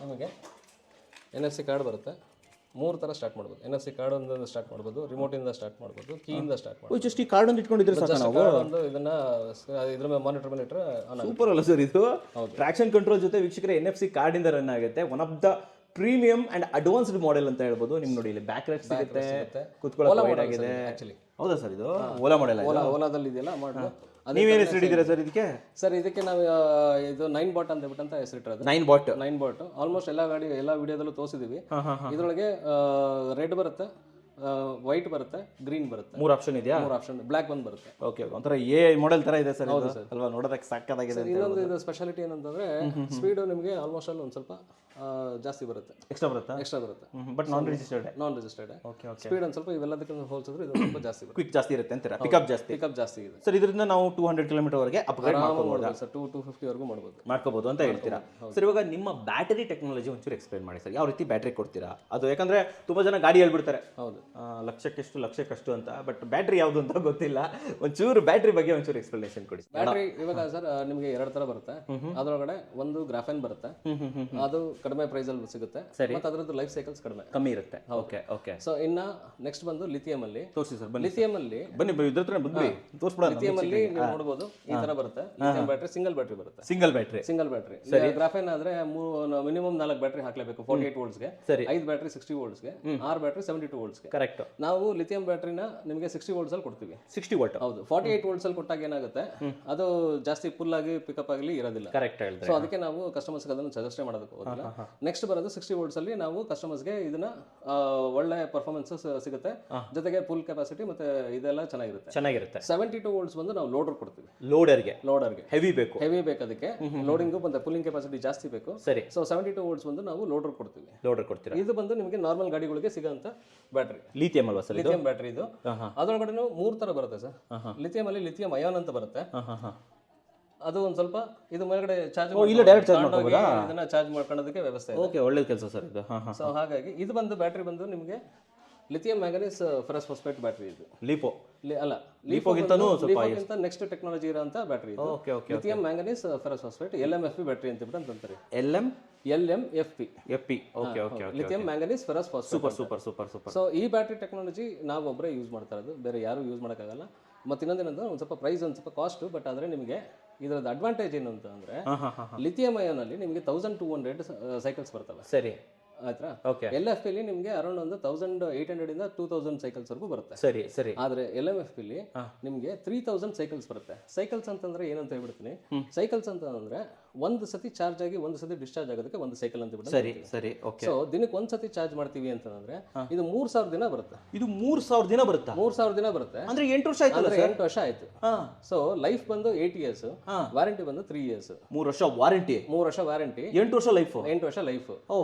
ನಿಮಗೆ NFC ಕಾರ್ಡ್ ಬರುತ್ತೆ. 3 ತರ ಸ್ಟಾರ್ಟ್ ಮಾಡ್ಬೋದು. NFC ಕಾರ್ಡ್ ಒಂದು ಸ್ಟಾರ್ಟ್ ಮಾಡ್ಬೋದು, ರಿಮೋಟ್ ಇಂದ ಸ್ಟಾರ್ಟ್ ಮಾಡ್ಬೋದು, ಕೀ ಇಂದ ಸ್ಟಾರ್ಟ್ ಮಾಡ್ಬೋದು. ಜಸ್ಟ್ ಈ ಕಾರ್ಡ್ ಒಂದು ಇಟ್ಕೊಂಡಿದ್ರೆ ಸಾಕು ನಾವು. ಒಂದು ಇದನ್ನ ಇದ್ರ ಮೇಲೆ ಮಾನಿಟರ್ ಮೇಲೆ ಇಟ್ಟರೆ ಸೂಪರ್ ಅಲ್ಲ ಸರ್ ಇದು? ಟ್ರಾಕ್ಷನ್ ಕಂಟ್ರೋಲ್ ಜೊತೆ ವೀಕ್ಷಕರೇ NFC ಕಾರ್ಡ್ ಇಂದ ರನ್ ಆಗುತ್ತೆ. One of the premium and advanced model ಅಂತ ಹೇಳ್ಬೋದು. ನಿಮ್ಗೆ ನೋಡಿ ಇಲ್ಲಿ ಬ್ಯಾಕ್ ರೆಸ್ಟ್ ಸಿಗುತ್ತೆ, ಕುತ್ಕೊಳ್ಳೋಕೆ ವೈಡ್ ಆಗಿದೆ. ಹೌದಾ ಸರ್? ಇದು ಓಲಾ ಮಾಡೆಲ್. ಓಲಾದಲ್ಲಿ ಇದೆಯಲ್ಲ ಮಾಡೆಲ್. ನೀವೇನು ಹೆಸರು ಇಟ್ಟಿದ್ದೀರಾ ಸರ್ ಇದಕ್ಕೆ? ಸರ್ ಇದಕ್ಕೆ ನಾವು ಇದು 9 ಬಾಟ್ ಅಂತ ಹೇಳ್ಬಿಟ್ಟು ಹೆಸರಿಟ್ಟಿರೋದು. 9 ಬಾಟ್. ಆಲ್ಮೋಸ್ಟ್ ಎಲ್ಲ ಗಾಡಿ ಎಲ್ಲ ವಿಡಿಯೋದಲ್ಲೂ ತೋರಿಸಿದೀವಿ. ಇದರೊಳಗೆ ರೆಡ್ ಬರುತ್ತೆ, ವೈಟ್ ಬರುತ್ತೆ, ಗ್ರೀನ್ ಬರುತ್ತೆ. 3 ಆಪ್ಷನ್ ಇದೆಯಾ? 3 ಆಪ್ಷನ್. ಬ್ಲಾಕ್ ಒಂದು ಬರುತ್ತೆ. ಓಕೆ, ಒಂಥರ ಮಾಡೆಲ್ ತರ ಇದೆ ಸರ್ ಅಲ್ವಾ? ನೋಡೋದಕ್ಕೆ ಸಾಕಾಗಿದೆ. ಇನ್ನೊಂದು ಇದು ಸ್ಪೆಷಾಲಿಟಿ ಏನಂತಂದ್ರೆ ಸ್ಪೀಡ್ ನಿಮಗೆ ಆಲ್ಮೋಸ್ಟ್ ಅಲ್ಲಿ ಒಂದು ಸ್ವಲ್ಪ ಜಾಸ್ತಿ ಬರುತ್ತೆ. ಎಕ್ಸ್ಟ್ರಾ ಬರುತ್ತೆ. But non registered. Okay okay. Speed ಒಂದು ಸ್ವಲ್ಪ ಇವೆಲ್ಲದಕ್ಕೆ ಹೋಲಿಸಿದ್ರೆ ಇದು ಸ್ವಲ್ಪ ಜಾಸ್ತಿ ಬರುತ್ತೆ. ಕ್ವಿಕ್ ಜಾಸ್ತಿ ಇರುತ್ತೆ ಅಂತೀರಾ? ಪಿಕಪ್ ಜಾಸ್ತಿ ಇದೆ ಸರ್. ಇದರಿಂದ ನಾವು 200 ಕಿಲೋಮೀಟರ್ ವರೆಗೆ ಅಪ್ಗ್ರೇಡ್ ಮಾಡ್ಕೋಬಹುದು ಸರ್. 250 ವರೆಗೂ ಮಾಡ್ಕೋಬಹುದು ಅಂತ ಹೇಳ್ತೀರಾ ಸರ್. ಇವಾಗ ನಿಮ್ಮ ಬ್ಯಾಟರಿ ಟೆಕ್ನಾಲಜಿ ಒಂಚೂರು ಎಕ್ಸ್ಪ್ಲೈನ್ ಮಾಡಿ ಸರ್. ಯಾವ ರೀತಿ ಬ್ಯಾಟರಿ ಕೊಡ್ತೀರಾ? ಅದು ಯಾಕಂದ್ರೆ ತುಂಬಾ ಜನ ಗಾಡಿ ಹೇಳ್ಬಿಡ್ತಾರೆ, ಹೌದು ಲಕ್ಷಕ್ಕಷ್ಟು ಅಂತ. ಬಟ್ ಬ್ಯಾಟ್ರಿ ಯಾವುದು ಅಂತ ಗೊತ್ತಿಲ್ಲ. ಒಂಚೂರು ಬ್ಯಾಟ್ರಿ ಬಗ್ಗೆ ಒಂಚೂರು ಎಕ್ಸ್ಪ್ಲನೇಷನ್ ಕೊಡಿ. ಬ್ಯಾಟ್ರಿ ಇವಾಗ ಸರ್ ನಿಮಗೆ 2 ತರ ಬರುತ್ತೆ. ಅದರೊಳಗಡೆ ಒಂದು ಗ್ರಾಫೆನ್ ಬರುತ್ತೆ, ಅದು ಕಡಿಮೆ ಪ್ರೈಸ್ ಅಲ್ಲಿ ಸಿಗುತ್ತೆ ಮತ್ತೆ ಅದರದ್ದು ಲೈಫ್ ಸೈಕಲ್ಸ್ ಕಮ್ಮಿ ಇರುತ್ತೆ. Okay okay. ಸೊ ಇನ್ನ ನೆಕ್ಸ್ಟ್ ಬಂದು ಲಿಥಿಯಂ ಅಲ್ಲಿ ತೋರಿಸಿ ಸರ್, ಬನ್ನಿ ಲಿಥಿಯಂ ಅಲ್ಲಿ ಬನ್ನಿ ಇದ್ರ ಹತ್ರ ಬಂದ್ಬಿಡಿ ತೋರಿಸ್ಬಿಡೋಣ. ಲಿಥಿಯಂ ಅಲ್ಲಿ ನೀವು ನೋಡಬಹುದು ಈ ತರ ಬರುತ್ತೆ. ಲಿಥಿಯಂ ಬ್ಯಾಟರಿ ಸಿಂಗಲ್ ಬ್ಯಾಟರಿ ಬರುತ್ತೆ. ಸಿಂಗಲ್ ಬ್ಯಾಟರಿ ಗ್ರಾಫೇನ್ ಆದ್ರೆ ಮಿನಿಮಮ್ 4 ಬ್ಯಾಟರಿ ಹಾಕ್ಲೇಬೇಕು 48 ವೋಲ್ಟ್ಸ್ ಗೆ, 5 ಬ್ಯಾಟರಿ 60 ವೋಲ್ಟ್ಸ್ ಗೆ, 6 ಬ್ಯಾಟರಿ 72 ವೋಲ್ಟ್ಸ್ ಗೆ. ಕರೆಕ್ಟ್. ನಾವು ಲಿಥಿಯಂ ಬ್ಯಾಟರಿನ ನಿಮಗೆ 60 ವೋಲ್ಟ್ಸ್ ಅಲ್ಲಿ ಕೊಡ್ತೀವಿ. 60 ವೋಲ್ಟ್. ಹೌದು. 48 ವೋಲ್ಟ್ಸ್ ಅಲ್ಲಿ ಕೊಟ್ಟಾಗ ಏನಾಗುತ್ತೆ, ಅದು ಜಾಸ್ತಿ ಫುಲ್ ಆಗಿ ಪಿಕಪ್ ಆಗಲಿ ಇರೋದಿಲ್ಲ. ಕರೆಕ್ಟ್ ಹೇಳಿದ್ರೆ. ಸೊ ಅದಕ್ಕೆ ನಾವು ಕಸ್ಟಮರ್ಸ್ ಅದನ್ನು ಸಜೆಸ್ಟ್ ಮಾಡೋದಕ್ಕೆ ಹೋಗೋದಿಲ್ಲ. ನೆಕ್ಸ್ಟ್ ಬರೋದು 60 ವೋಲ್ಟ್ಸ್ ಅಲ್ಲಿ ನಾವು ಕಸ್ಟಮರ್ಸ್ ಗೆ ಇದನ್ನ ಒಳ್ಳೆ ಪರ್ಫಾರ್ಮೆನ್ಸ್ ಸಿಗುತ್ತೆ, ಜೊತೆಗೆ ಫುಲ್ ಕೆಪಾಸಿಟಿ ಮತ್ತೆ ಇದೆಲ್ಲ ಚೆನ್ನಾಗಿರುತ್ತೆ. 72 ವೋಲ್ಟ್ಸ್ ಬಂದು ನಾವು ಲೋಡರ್ ಕೊಡ್ತೀವಿ. ಲೋಡರ್ಗೆ ಹೆವಿ ಬೇಕು ಅದಕ್ಕೆ ಲೋಡಿಂಗ್ ಮತ್ತೆ ಫುಲ್ಲಿಂಗ್ ಕೆಪಾಸಿಟಿ ಜಾಸ್ತಿ ಬೇಕು. ಸರಿ. ಸೊ 72 ವೋಲ್ಟ್ಸ್ ಬಂದು ನಾವು ಲೋಡರ್ ಕೊಡ್ತೀವಿ. ಇದು ಬಂದು ನಿಮಗೆ ನಾರ್ಮಲ್ ಗಾಡಿಗಳಿಗೆ ಸಿಗೋಂತ ಬ್ಯಾಟರಿ ಲಿಥಿಯಂ ಅಲ್ವಾ ಸರ್? ಲಿಥಿಯಂ ಬ್ಯಾಟರಿ ಇದು. ಅದರೊಳಗಡೆ 3 ತರ ಬರುತ್ತೆ ಸರ್. ಲಿಥಿಯಂ ಅಲ್ಲಿ ಲಿಥಿಯಂ ಅಯಾನ್ ಅಂತ ಬರುತ್ತೆ. ಅದು ಒಂದ್ ಸ್ವಲ್ಪ ಇದು ಮೇಲ್ಗಡೆ ಚಾರ್ಜ್ ಇದನ್ನ ಚಾರ್ಜ್ ಮಾಡ್ಕೊಳ್ಳೋದಕ್ಕೆ ವ್ಯವಸ್ಥೆ ಇದೆ. ಓಕೆ, ಒಳ್ಳೆ ಕೆಲಸ ಸರ್ ಇದು. ಸೊ ಹಾಗಾಗಿ ಇದು ಬಂದು ಬ್ಯಾಟರಿ ಬಂದು ನಿಮಗೆ lithium manganese ferrous phosphate battery ಇದು. ಲಿಪೋಗಿಂತ ನೆಕ್ಸ್ಟ್ ಟೆಕ್ನಾಲಜಿ ಇರೋಂಥ ಬ್ಯಾಟರಿ ಇದು. Lithium manganese ferrous phosphate LMFP battery ಅಂತ ಅಂತಾರೆ. LMFP. Lithium manganese ferrous phosphate. Super. So ಈ ಬ್ಯಾಟರಿ ಟೆಕ್ನಾಲಜಿ ನಾವು ಒಬ್ಬರೇ ಯೂಸ್ ಮಾಡ್ತಾ ಇರೋದು, ಬೇರೆ ಯಾರು ಯೂಸ್ ಮಾಡೋಕ್ಕಾಗಲ್ಲ. ಮತ್ತೆ ಇನ್ನೊಂದೇನಂದ್ರೆ ಒಂದು ಸ್ವಲ್ಪ ಪ್ರೈಸ್ ಒಂದು ಸ್ವಲ್ಪ ಕಾಸ್ಟ್, ಬಟ್ ಆದರೆ ನಿಮಗೆ ಇದರದ ಅಡ್ವಾಂಟೇಜ್ ಏನು ಅಂತ ಅಂದ್ರೆ ಲಿಥಿಯಂ ಅಯಾನ್ ಅಲ್ಲಿ ನಿಮಗೆ 1200 ಸೈಕಲ್ಸ್ ಬರ್ತವೆ. ಸರಿ ಆಯ್ತಾ? LFP ಅಲ್ಲಿ ನಿಮಗೆ ಅರೌಂಡ್ ಒಂದು 1800 ಇಂದ 2000 ಸೈಕಲ್ಸ್ ವರೆಗೂ ಬರುತ್ತೆ. ಸರಿ. ಆದ್ರೆ LMFP ಅಲ್ಲಿ ನಿಮಗೆ 3000 ಸೈಕಲ್ಸ್ ಬರುತ್ತೆ. ಸೈಕಲ್ಸ್ ಅಂತಂದ್ರೆ ಏನಂತ ಹೇಳ್ಬಿಡ್ತೀನಿ. ಸೈಕಲ್ಸ್ ಅಂತ ಅಂದ್ರೆ ಒಂದು ಸತಿ ಚಾರ್ಜ್ ಆಗಿ ಒಂದು ಸತಿ ಡಿಸ್ಚಾರ್ಜ್ ಆಗೋದಕ್ಕೆ ಒಂದು ಸೈಕಲ್ ಅಂತ ಬಿಡ್ತಾರೆ. ಸರಿ. ಸೊ ದಿನಕ್ಕೆ ಒಂದು ಸತಿ ಚಾರ್ಜ್ ಮಾಡ್ತೀವಿ ಅಂತಂದ್ರೆ ಇದು 3000 ದಿನ ಬರುತ್ತೆ. 3000 ದಿನ ಬರುತ್ತೆ ಅಂದ್ರೆ 8 ವರ್ಷ ಆಯ್ತು. 8 ವರ್ಷ ಆಯ್ತು. ಸೊ ಲೈಫ್ ಬಂದು 8 ಇಯರ್ಸ್, ವಾರಂಟಿ ಬಂದು 3 ಇಯರ್ಸ್. 3 ವರ್ಷ ವಾರಂಟಿ. 8 ವರ್ಷ ಲೈಫ್.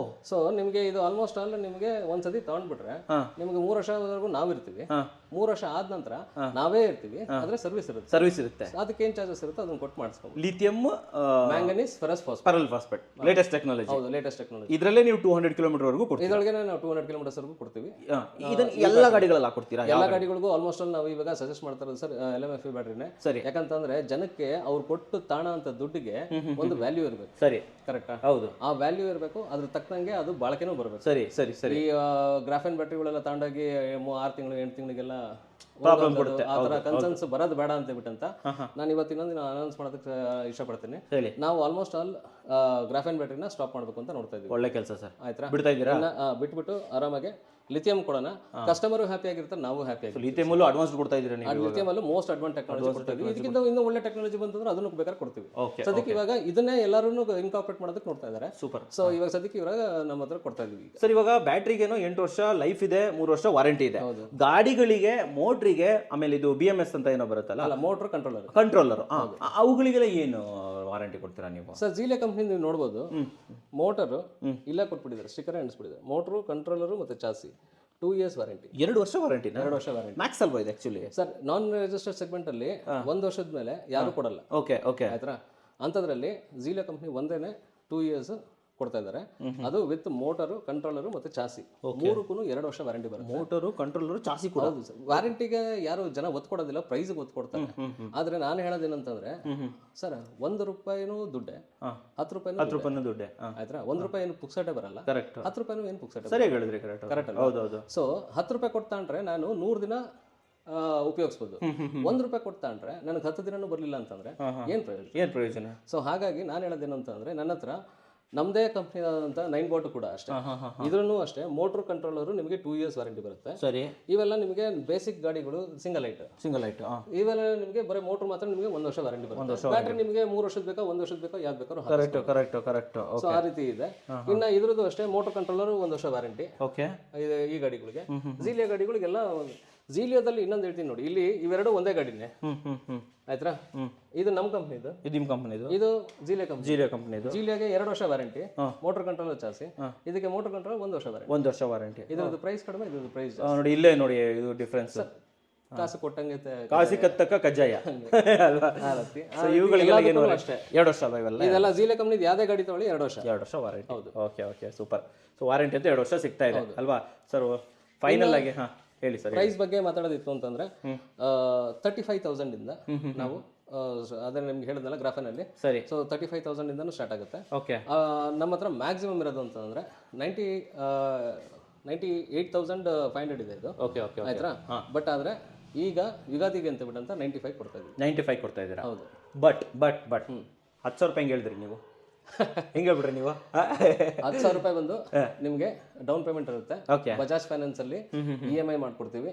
ಸೊ ನಿಮಗೆ ಇದು ಆಲ್ಮೋಸ್ಟ್ ಆಲ್ ನಿಮಗೆ ಒಂದ್ಸತಿ ತಗೊಂಡ್ಬಿಟ್ರೆ ನಿಮಗೆ 3 ವರ್ಷವರೆಗೂ ನಾವು ಇರ್ತೀವಿ. 3 ವರ್ಷ ಆದ ನಂತರ ನಾವೇ ಇರ್ತೀವಿ. ಆದ್ರೆ ಸರ್ವಿಸ್ ಇರುತ್ತೆ. ಅದಕ್ಕೆ ಏನ್ ಚಾರ್ಜಸ್ ಇರುತ್ತೆ ಅದನ್ನ ಕೊಟ್ಟು ಮಾಡಿಸ್ಕೊಂಡು. Lithium manganese ferrous phosphate latest technology. ಹೌದು, ಲೇಟೆಸ್ಟ್ ಟೆಕ್ನಾಲಜಿ. ಇದರಲ್ಲೇ ನೀವು 200 ಕಿಲೋಮೀಟರ್ ವರೆಗೂ ಕೊಡ್ತೀರಾ? ಇದರೊಳಗೆ ನಾವು 200 ಕಿಲೋಮೀಟರ್ಸ್ ವರೆಗೂ ಕೊಡ್ತೀವಿ. ಇದನ್ನ ಎಲ್ಲ ಗಾಡಿಗಳಲ್ಲಿ ಹಾಕೊಡ್ತೀರಾ? ಎಲ್ಲ ಗಾಡಿಗಳಿಗೂ ಆಲ್ಮೋಸ್ಟ್ ಆಲ್ ನಾವು ಇವಾಗ ಸಜೆಸ್ಟ್ ಮಾಡ್ತಾ ಇರೋದು ಸರ್ LMFP ಬ್ಯಾಟರಿನೇ. ಸರಿ. ಯಾಕಂತಂದ್ರೆ ಜನಕ್ಕೆ ಅವ್ರು ಕೊಟ್ಟು ತಾಣ ಅಂತ ದುಡ್ಡಿಗೆ ಒಂದು ವ್ಯಾಲ್ಯೂ ಇರಬೇಕು. ಸರಿ, ಕರೆಕ್ಟಾ? ಹೌದು. ಆ ವ್ಯಾಲ್ಯೂ ಇರಬೇಕು, ಅದ್ರ ತಕ್ಕಂಗೆ ಅದು ಬಾಳಕೆನೂ ಬರಬೇಕು. ಸರಿ. ಈ ಗ್ರಾಫೇನ್ ಬ್ಯಾಟರಿಗಳೆಲ್ಲ ತಗೊಂಡೋಗಿ 6 ತಿಂಗಳು 8 ತಿಂಗಳಿಗೆಲ್ಲ ಪ್ರಾಬ್ಲಮ್ ಕೊಡುತ್ತೆ. ಆ ತರ ಕನ್ಸರ್ನ್ಸ್ ಬರೋದು ಬೇಡ ಅಂತ ಬಿಟ್ಟಂತ ನಾನು ಇವತ್ತು ಇನ್ನೊಂದು ಅನೌನ್ಸ್ ಮಾಡೋದಕ್ಕೆ ಇಷ್ಟಪಡ್ತೀನಿ. ನಾವು ಆಲ್ಮೋಸ್ಟ್ ಆಲ್ ಗ್ರಾಫೇನ್ ಬ್ಯಾಟರಿನ ಸ್ಟಾಪ್ ಮಾಡಬೇಕು ಅಂತ ನೋಡ್ತಾ ಇದ್ದೀವಿ. ಒಳ್ಳೆ ಕೆಲಸ ಸರ್. ಆಯ್ತಾ? ಬಿಡ್ತಾ ಇದ್ದೀರಾ? ಬಿಟ್ಬಿಟ್ಟು ಆರಾಮಾಗಿ ಲಿಥಿಯಂ ಕೊಡೋಣ. ಕಸ್ಟಮರ್ ಹ್ಯಾಪಿ ಆಗಿರ್ತಾರೆ, ನಾವು ಹ್ಯಾಪಿ ಆಗಿರ್ತೀವಿ. ಲಿಥಿಯಂ ಅಲ್ಲೂ ಅಡ್ವಾನ್ಸ್ ಕೊಡ್ತಾ ಇದ್ದೀರಾ ನೀವು? ಲಿಥಿಯಂ ಅಲ್ಲೂ ಮೋಸ್ಟ್ ಅಡ್ವಾನ್ಸ್ ಟೆಕ್ನಾಲಜಿ ಕೊಡ್ತಾ ಇದ್ದೀವಿ. ಇದಕ್ಕಿಂತ ಇನ್ನೂ ಒಳ್ಳೆ ಟೆಕ್ನಾಲಜಿ ಬಂತಂದ್ರೆ ಅದನ್ನು ಬೇಕಾದ್ರೆ ಕೊಡ್ತೀವಿ. ಸದ್ಯಕ್ಕೆ ಇವಾಗ ಇದನ್ನೇ ಎಲ್ಲರೂ ಇನ್ಕಾರ್ಪೊರೇಟ್ ಮಾಡೋದಕ್ಕೆ ನೋಡ್ತಾ ಇದ್ದಾರೆ. ಸೂಪರ್. ಸೊ ಇವಾಗ ಸದ್ಯಕ್ಕೆ ಇವಾಗ ನಮ್ಮ ಹತ್ರ ಕೊಡ್ತಾ ಇದೀವಿ. ಸರ್, ಇವಾಗ ಬ್ಯಾಟ್ರಿಗೇನೋ 8 ವರ್ಷ ಲೈಫ್ ಇದೆ, 3 ವರ್ಷ ವಾರಂಟಿ ಇದೆ. ಗಾಡಿಗಳಿಗೆ, ಮೋಟ್ರಿಗೆ, ಆಮೇಲೆ ಇದು BMS ಅಂತ ಏನೋ ಬರುತ್ತಲ್ಲ, ಅಲ್ಲ ಮೋಟರ್ ಕಂಟ್ರೋಲರ್, ಅವುಗಳಿಗೆಲ್ಲ ಏನು ವಾರಂಟಿ ಕೊಡ್ತೀರಾ ನೀವು? ಸರ್ ಜೀಲೆ ಕಂಪ್ನಿ ನೀವು ನೋಡ್ಬೋದು, ಮೋಟರ್ ಇಲ್ಲ ಕೊಟ್ಬಿಟ್ಟಿದ್ದಾರೆ, ಸ್ಟಿಕರ್ ಅಂಟಿಸ್ಬಿಟ್ಟಿದ್ದಾರೆ. ಮೋಟರು, ಕಂಟ್ರೋಲರು ಮತ್ತೆ ಚಾಸಿ 2 years ವಾರಂಟಿ. 2 ವರ್ಷ ವಾರಂಟಿ. 2 ವರ್ಷ ವಾರಂಟಿ ಮ್ಯಾಕ್ಸ್ ಅಲ್ವಾ ಇದು ಆಕ್ಚುಲಿ? ಸರ್ ನಾನ್ ರಿಜಿಸ್ಟರ್ಡ್ ಸೆಗ್ಮೆಂಟ್ ಅಲ್ಲಿ 1 ವರ್ಷದ ಮೇಲೆ ಯಾರು ಕೊಡಲ್ಲ. ಓಕೆ ಆಯ್ತಾ? ಅಂಥದ್ರಲ್ಲಿ ಜೀಲೆ ಕಂಪ್ನಿ ಒಂದೇನೆ 2 years ಕೊಡ್ತಾ ಇದ್ದಾರೆ. ಅದು ವಿತ್ ಮೋಟರು, ಕಂಟ್ರೋಲರು ಮತ್ತೆ ಚಾಸಿ ಮೂರಕ್ಕೂ 2 ವರ್ಷ ವಾರಂಟಿ ಬರುತ್ತೆ. ಮೋಟರು, ಕಂಟ್ರೋಲರು, ಚಾಸಿ ಕೂಡ. ಹೌದು ಸರ್. ವಾರಂಟಿಗೆ ಯಾರು ಜನ ಒತ್ತು ಕೊಡೋದಿಲ್ಲ, ಪ್ರೈಸ್ಗೆ ಒತ್ತು ಕೊಡ್ತಾರೆ. ಆದ್ರೆ ನಾನು ಹೇಳೋದೇನಂತಂದ್ರೆ ಸರ್, ₹1 ದುಡ್ಡೆ, ₹10 ದುಡ್ಡೆ. ಆಯ್ತಾ? ₹1 ಏನು ಪುಕ್ಸಟೆ ಬರಲ್ಲ. ಕರೆಕ್ಟ್. ₹10 ಏನು ಪುಕ್ಸಟೆ. ಸರಿಯಾಗಿ ಹೇಳಿದ್ರಿ. ಕರೆಕ್ಟ್. ಹೌದೌದು. ಸೊ ₹10 ಕೊಡ್ತಾಂಡ್ರೆ ನಾನು 100 ದಿನ ಉಪಯೋಗಿಸ್ಬೋದು. ₹1 ಕೊಡ್ತಾಂಡ್ರೆ ನನಗೆ 10 ದಿನನೂ ಬರಲಿಲ್ಲ ಅಂತಂದ್ರೆ ಏನ್ ಪ್ರಯೋಜನ? ಸೊ ಹಾಗಾಗಿ ನಾನು ಹೇಳೋದೇನು ಅಂತಂದ್ರೆ, ನನ್ನ ಹತ್ರ ನಮ್ದೇ ಕಂಪ್ನಿ ಆದಂತ 9 ವಾಟ್ ಕೂಡ ಅಷ್ಟೇ, ಇದ್ರೂ ಅಷ್ಟೇ ಮೋಟರ್ ಕಂಟ್ರೋಲರು ನಿಮಗೆ 2 years ವಾರಂಟಿ ಬರುತ್ತೆ. ಸರಿ. ಇವೆಲ್ಲ ನಿಮಗೆ ಬೇಸಿಕ್ ಗಾಡಿಗಳು ಸಿಂಗಲ್ ಲೈಟ್. ಇವೆಲ್ಲ ನಿಮಗೆ ಬರೀ ಮೋಟರ್ ಮಾತ್ರ ನಿಮಗೆ 1 ವರ್ಷ ವಾರಂಟಿ ಬರುತ್ತೆ. ಬ್ಯಾಟ್ರಿ ನಿಮಗೆ 3 ವರ್ಷದ ಬೇಕಾ, 1 ವರ್ಷದ ಬೇಕಾ, ಯಾವ್ದು ಬೇಕಾದ್ರೂ. ಕರೆಕ್ಟ್. ಸೊ ಆ ರೀತಿ ಇದೆ. ಇನ್ನ ಇದ್ರದ್ದು ಅಷ್ಟೇ ಮೋಟರ್ ಕಂಟ್ರೋಲರ್ 1 ವರ್ಷ ವಾರಂಟಿ. ಈ ಗಾಡಿಗಳಿಗೆ. ಜೀಲಿಯಾ ಗಾಡಿಗಳಿಗೆಲ್ಲ, ಜೀಲಿಯಾದಲ್ಲಿ ಇನ್ನೊಂದು ಹೇಳ್ತೀನಿ ನೋಡಿ, ಇಲ್ಲಿ ಇವೆರಡು ಒಂದೇ ಗಾಡಿನೇ. ಆಯ್ತಾ? ಇದು ನಮ್ಮ ಕಂಪ್ನಿದು, ಇದು ನಿಮ್ಮ ಕಂಪ್ನಿದು, ಇದು ಜೀಲಿಯಾ ಕಂಪ್ನಿದು. ಜೀಲಿಯಾಗೆ 2 ವರ್ಷ ವಾರಂಟಿ, ಮೋಟರ್ ಕಂಟ್ರೋಲರ್ ಚಾಸಿ. ಇದಕ್ಕೆ ಮೋಟರ್ ಕಂಟ್ರೋಲರ್ 1 ವರ್ಷ ವಾರಂಟಿ. 1 ವರ್ಷ ವಾರಂಟಿ. ಇದ್ರದ್ದು ಪ್ರೈಸ್ ಕಡಿಮೆ, ಇದ್ರದ್ದು ಪ್ರೈಸ್ ನೋಡಿ, ಇಲ್ಲೇ ನೋಡಿ ಇದು ಡಿಫರೆನ್ಸ್. ಕಾಸು ಕೊಟ್ಟಂಗೆ ಕಾಸಿ ಕತ್ತಕ್ಕ ಕಜ್ಜಾಯ ಅಲ್ವಾ? ಇವುಗಳಿಗೆಲ್ಲ ಏನು ಅಷ್ಟೇ 2 ವರ್ಷ ಅಲ್ವಾ ಇವೆಲ್ಲ? ಇದೆಲ್ಲ ಜೀಲಿಯಾ ಕಂಪ್ನಿದು ಯಾವುದೇ ಗಾಡಿ ತಗೊಳ್ಳಿ 2 ವರ್ಷ ವಾರಂಟಿ. ಹೌದು. Okay super. ಸೊ ವಾರಂಟಿ ಅಂತ 2 ವರ್ಷ ಸಿಗ್ತಾ ಇದೆ ಅಲ್ವಾ ಸರ್? ಫೈನಲ್ ಆಗಿ ಹೇಳಿ ಸರ್. ಪ್ರೈಸ್ ಬಗ್ಗೆ ಮಾತಾಡೋದಿತ್ತು ಅಂತಂದ್ರೆ 35,000 ಇಂದ ನಾವು ಅದೇ ನಿಮ್ಗೆ ಹೇಳಿದ್ನಲ್ಲ ಗ್ರಾಫನಲ್ಲಿ. ಸರಿ. ಸೊ 35,000 ಇಂದನೂ ಸ್ಟಾರ್ಟ್ ಆಗುತ್ತೆ. ಓಕೆ. ನಮ್ಮ ಹತ್ರ ಮ್ಯಾಕ್ಸಿಮಮ್ ಇರೋದು ಅಂತಂದ್ರೆ 98,500 ಇದೆ ಇದು. ಓಕೆ ಓಕೆ ಆಯ್ತಾ. ಬಟ್ ಆದರೆ ಈಗ ಯುಗಾದಿಗೆ ಅಂತ ಬಿಟ್ಟಂತ 95 ಕೊಡ್ತಾ ಇದ್ದೀವಿ. 95 ಕೊಡ್ತಾ ಇದ್ದೀರಾ? ಹೌದು. ಬಟ್ 10,000 ರೂಪಾಯಿ ಹೆಂಗೆ ಹೇಳಿದ್ರಿ ನೀವು? ಹೆಂಗೆ ಹೇಳ್ಬಿಟ್ರಿ ನೀವು? 10,000 ರೂಪಾಯಿ ಬಂದು ನಿಮಗೆ ಡೌನ್ ಪೇಮೆಂಟ್ ಇರುತ್ತೆ. ಓಕೆ. ಬಜಾಜ್ ಫೈನಾನ್ಸ್ ಅಲ್ಲಿ EMI ಮಾಡ್ಕೊಡ್ತೀವಿ.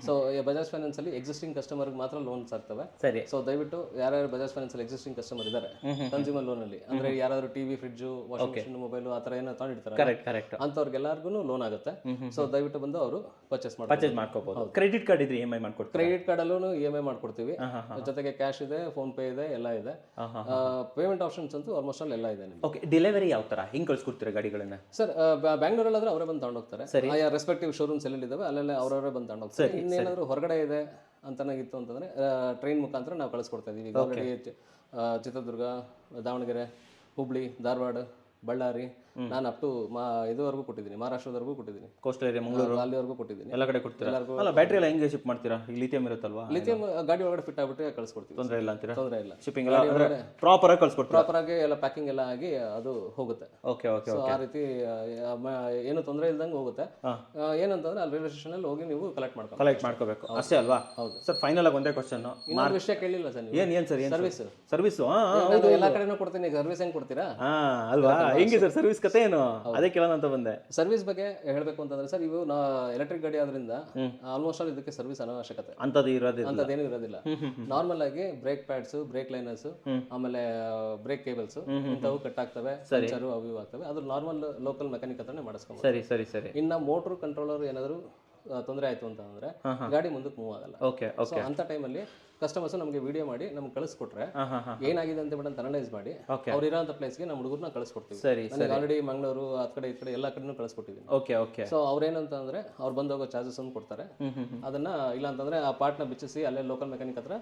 ಸೊ ಬಜಾಜ್ ಫೈನಾನ್ಸ್ ಅಲ್ಲಿ ಎಕ್ಸಿಸ್ಟಿಂಗ್ ಕಸ್ಟಮರ್ ಮಾತ್ರ ಲೋನ್ಸ್ ಆಗ್ತವೆ. ಸರಿ. ಸೊ ದಯವಿಟ್ಟು ಯಾರ್ಯಾರು ಬಜಾಜ್ ಫೈನಾನ್ಸ್ ಅಲ್ಲಿ ಎಕ್ಸಿಸ್ಟಿಂಗ್ ಕಸ್ಟಮರ್ ಇದ್ದಾರೆ ಕನ್ಸ್ಯೂಮರ್ ಲೋನ್ ಅಲ್ಲಿ, ಅಂದ್ರೆ ಯಾರಾದ್ರೂ TV, fridge, washing machine, mobile ಆ ತರ ಏನೋ ತಗೊಂಡಿರ್ತಾರೆ, ಕರೆಕ್ಟ್. ಅಂತವ್ರಿಗೆಲ್ಲರಿಗೂ ಲೋನ್ ಆಗುತ್ತೆ. ಸೊ ದಯವಿಟ್ಟು ಬಂದು ಅವರು ಪರ್ಚೇಸ್ ಮಾಡ್ಕೋಬಹುದು. ಕ್ರೆಡಿಟ್ ಕಾರ್ಡ್ ಇದ್ರೆ EMI ಮಾಡ್ಕೊಡ್ತೀವಿ. ಕ್ರೆಡಿಟ್ ಕಾರ್ಡ್ ಅಲ್ಲೂ EMI ಮಾಡ್ಕೊಡ್ತೀವಿ. ಜೊತೆಗೆ ಕ್ಯಾಶ್ ಇದೆ, ಫೋನ್ ಪೇ ಇದೆ, ಎಲ್ಲ ಇದೆ. ಪೇಮೆಂಟ್ ಆಪ್ಷನ್ಸ್ ಅಂತೂ ಆಲ್ಮೋಸ್ಟ್ ಆಲ್ ಎಲ್ಲ ಇದೆ. ಓಕೆ. ಡೆಲಿವರಿ ಯಾವ ತರ ಹೆಂಗ್ ಕಳ್ಸ್ಕೊಡ್ತೀರಾ ಗಾಡಿಗಳನ್ನ? ಸರ್ ಬ್ಯಾಂಗ್ಳೂರಲ್ಲಾದ್ರೆ ಅವರೇ ಬಂದು ತಗೊಂಡೋಗ್ತಾರೆ. ಆಯಾ ರೆಸ್ಪೆಕ್ಟಿವ್ ಶೋರೂಮ್ಸ್ ಎಲ್ಲೆಲ್ಲಿದ್ದಾವೆ ಅಲ್ಲೆಲ್ಲ ಅವರವರೇ ಬಂದು ತಗೊಂಡೋಗ್ತಾರೆ. ಇನ್ನೇನಾದ್ರೂ ಹೊರಗಡೆ ಇದೆ ಅಂತನಾಗಿತ್ತು ಅಂತಂದ್ರೆ ಟ್ರೈನ್ ಮುಖಾಂತರ ನಾವು ಕಳಿಸ್ಕೊಡ್ತಾ ಇದೀವಿ. ಆಲ್ರೆಡಿ ಚಿತ್ರದುರ್ಗ, ದಾವಣಗೆರೆ, ಹುಬ್ಳಿ, ಧಾರವಾಡ, ಬಳ್ಳಾರಿ, ನಾನು ಅಪ್ ಟು ಇದುವರೆಗೂ ಕೊಟ್ಟಿದ್ದೀನಿ, ಮಹಾರಾಷ್ಟ್ರದವರೆಗೂ ಕೊಟ್ಟಿದ್ದೀನಿ, ಕೋಸ್ಟಲ್ ಏರಿಯಾ ಮಂಗಳೂರು ಅಲ್ಲಿವರೆಗೂ ಕೊಟ್ಟಿದ್ದೀನಿ. ಎಲ್ಲ ಕಡೆ ಕೊಡ್ತೀರಾ? ಅಲ್ಲ, ಬ್ಯಾಟ್ರಿ ಎಲ್ಲ ಹೆಂಗೆ ಶಿಪ್ ಮಾಡ್ತೀರಾ? ಈಗ ಲಿಥಿಯಂ ಇರುತ್ತಲ್ವಾ? ಲಿಥಿಯಂ ಗಾಡಿ ಒಳಗಡೆ ಫಿಟ್ ಆಗ್ಬಿಟ್ಟು ಕಳಿಸ್ಕೊಡ್ತೀವಿ. ತೊಂದರೆ ಇಲ್ಲ ಅಂತೀರಾ? ತೊಂದರೆ ಇಲ್ಲ. ಶಿಪ್ಪಿಂಗ್ ಎಲ್ಲ ಪ್ರಾಪರ್ ಆಗಿ ಕಳಿಸ್ಕೊಡ್ತೀರಾ? ಪ್ರಾಪರ್ ಆಗಿ ಎಲ್ಲ ಪ್ಯಾಕಿಂಗ್ ಎಲ್ಲ ಆಗಿ ಅದು ಹೋಗುತ್ತೆ. Okay okay. ಆ ರೀತಿ ಏನು ತೊಂದರೆ ಇಲ್ದಂಗೆ ಹೋಗುತ್ತೆ. ಏನಂತಂದ್ರೆ ಅಲ್ಲಿ ರೈಲ್ವೆ ಸ್ಟೇಷನ್ ಅಲ್ಲಿ ಹೋಗಿ ನೀವು ಕಲೆಕ್ಟ್ ಮಾಡ್ಕೋಬೇಕು ಅಷ್ಟೇ ಅಲ್ವಾ? ಹೌದು ಸರ್. ಫೈನಲ್ ಆಗಿ ಒಂದೇ ಕ್ವಶನ್. ಇನ್ನೊಂದು ವಿಷಯ ಕೇಳಿಲ್ಲ ಸರ್ ನೀವು. ಏನ್ ಸರ್? ಸರ್ವಿಸ್ ಎಲ್ಲಾ ಕಡೆನೂ ಕೊಡ್ತೀನಿ, ಸರ್ವಿಸ್ ಹೆಂಗ್ ಕೊಡ್ತೀರಾ ಅಲ್ವಾ? ಹೆಂಗೆ ಸರ್ ಸರ್ವಿಸ್ ಕತೆ ಏನು? ಅದೇ ಕೇಳೋಣ ಅಂತ ಬಂದೆ. ಸರ್ವಿಸ್ ಬಗ್ಗೆ ಹೇಳ್ಬೇಕು ಅಂತಂದ್ರೆ ಸರ್, ಇವು ಎಲೆಕ್ಟ್ರಿಕ್ ಗಾಡಿ ಆದ್ರಿಂದ ಆಲ್ಮೋಸ್ಟ್ ಆಲ್ ಇದಕ್ಕೆ ಸರ್ವಿಸ್ ಅವಶ್ಯಕತೆ ಅಂತದೇನು ಇರೋದಿಲ್ಲ. ನಾರ್ಮಲ್ ಆಗಿ ಬ್ರೇಕ್ ಪ್ಯಾಡ್ಸ್, ಬ್ರೇಕ್ ಲೈನರ್ಸ್, ಆಮೇಲೆ ಬ್ರೇಕ್ ಕೇಬಲ್ಸ್ ಇಂಥವು ಕಟ್ ಆಗ್ತವೆ, ಪಂಚರು ಅವು ಆಗ್ತವೆ. ಅದು ನಾರ್ಮಲ್ ಲೋಕಲ್ ಮೆಕ್ಯಾನಿಕ್ ಹತ್ರನೇ ಮಾಡಿಸ್ಕೊಂಡು. ಸರಿ ಸರಿ ಸರಿ. ಇನ್ನ ಮೋಟರ್ ಕಂಟ್ರೋಲರ್ ಏನಾದ್ರು ತೊಂದರೆ ಆಯ್ತು ಅಂತ ಅಂದ್ರೆ ಗಾಡಿ ಮುಂದಕ್ಕೆ ಮೂವ್ ಆಗಲ್ಲ. Okay okay. ಸೊ ಅಂತ ಟೈಮಲ್ಲಿ ಕಸ್ಟಮರ್ಸ್ ನಮಗೆ ವಿಡಿಯೋ ಮಾಡಿ ನಮ್ಗೆ ಕಳಿಸ್ಕೊಟ್ರೆ ಏನಾಗಿದೆ ಅಂತ ಬಿಟ್ಟು ಅನಲೈಸ್ ಮಾಡಿ ಅವ್ರು ಇರೋಂಥ ಪ್ಲೇಸ್ಗೆ ನಮ್ಮ ಹುಡುಗರನ್ನ ಕಳಿಸ್ಕೊಡ್ತೀವಿ. ನನಗೆ ಆಲ್ರೆಡಿ ಮಂಗಳೂರು ಆ ಕಡೆ ಈ ಕಡೆ ಎಲ್ಲ ಕಡೆನೂ ಕಳಿಸ್ಕೊಟ್ಟಿದ್ದೀನಿ. Okay okay. ಸೊ ಅವ್ರೇನಂತ ಅಂದ್ರೆ ಅವ್ರು ಬಂದು ಹೋಗೋ ಚಾರ್ಜಸ್ ಅನ್ನು ಕೊಡ್ತಾರೆ. ಅದನ್ನ ಇಲ್ಲ ಅಂತಂದ್ರೆ ಆ ಪಾರ್ಟ್ನ ಬಿಚ್ಚಿಸಿ ಅಲ್ಲೇ ಲೋಕಲ್ ಮೆಕ್ಯಾನಿಕ್ ಹತ್ರ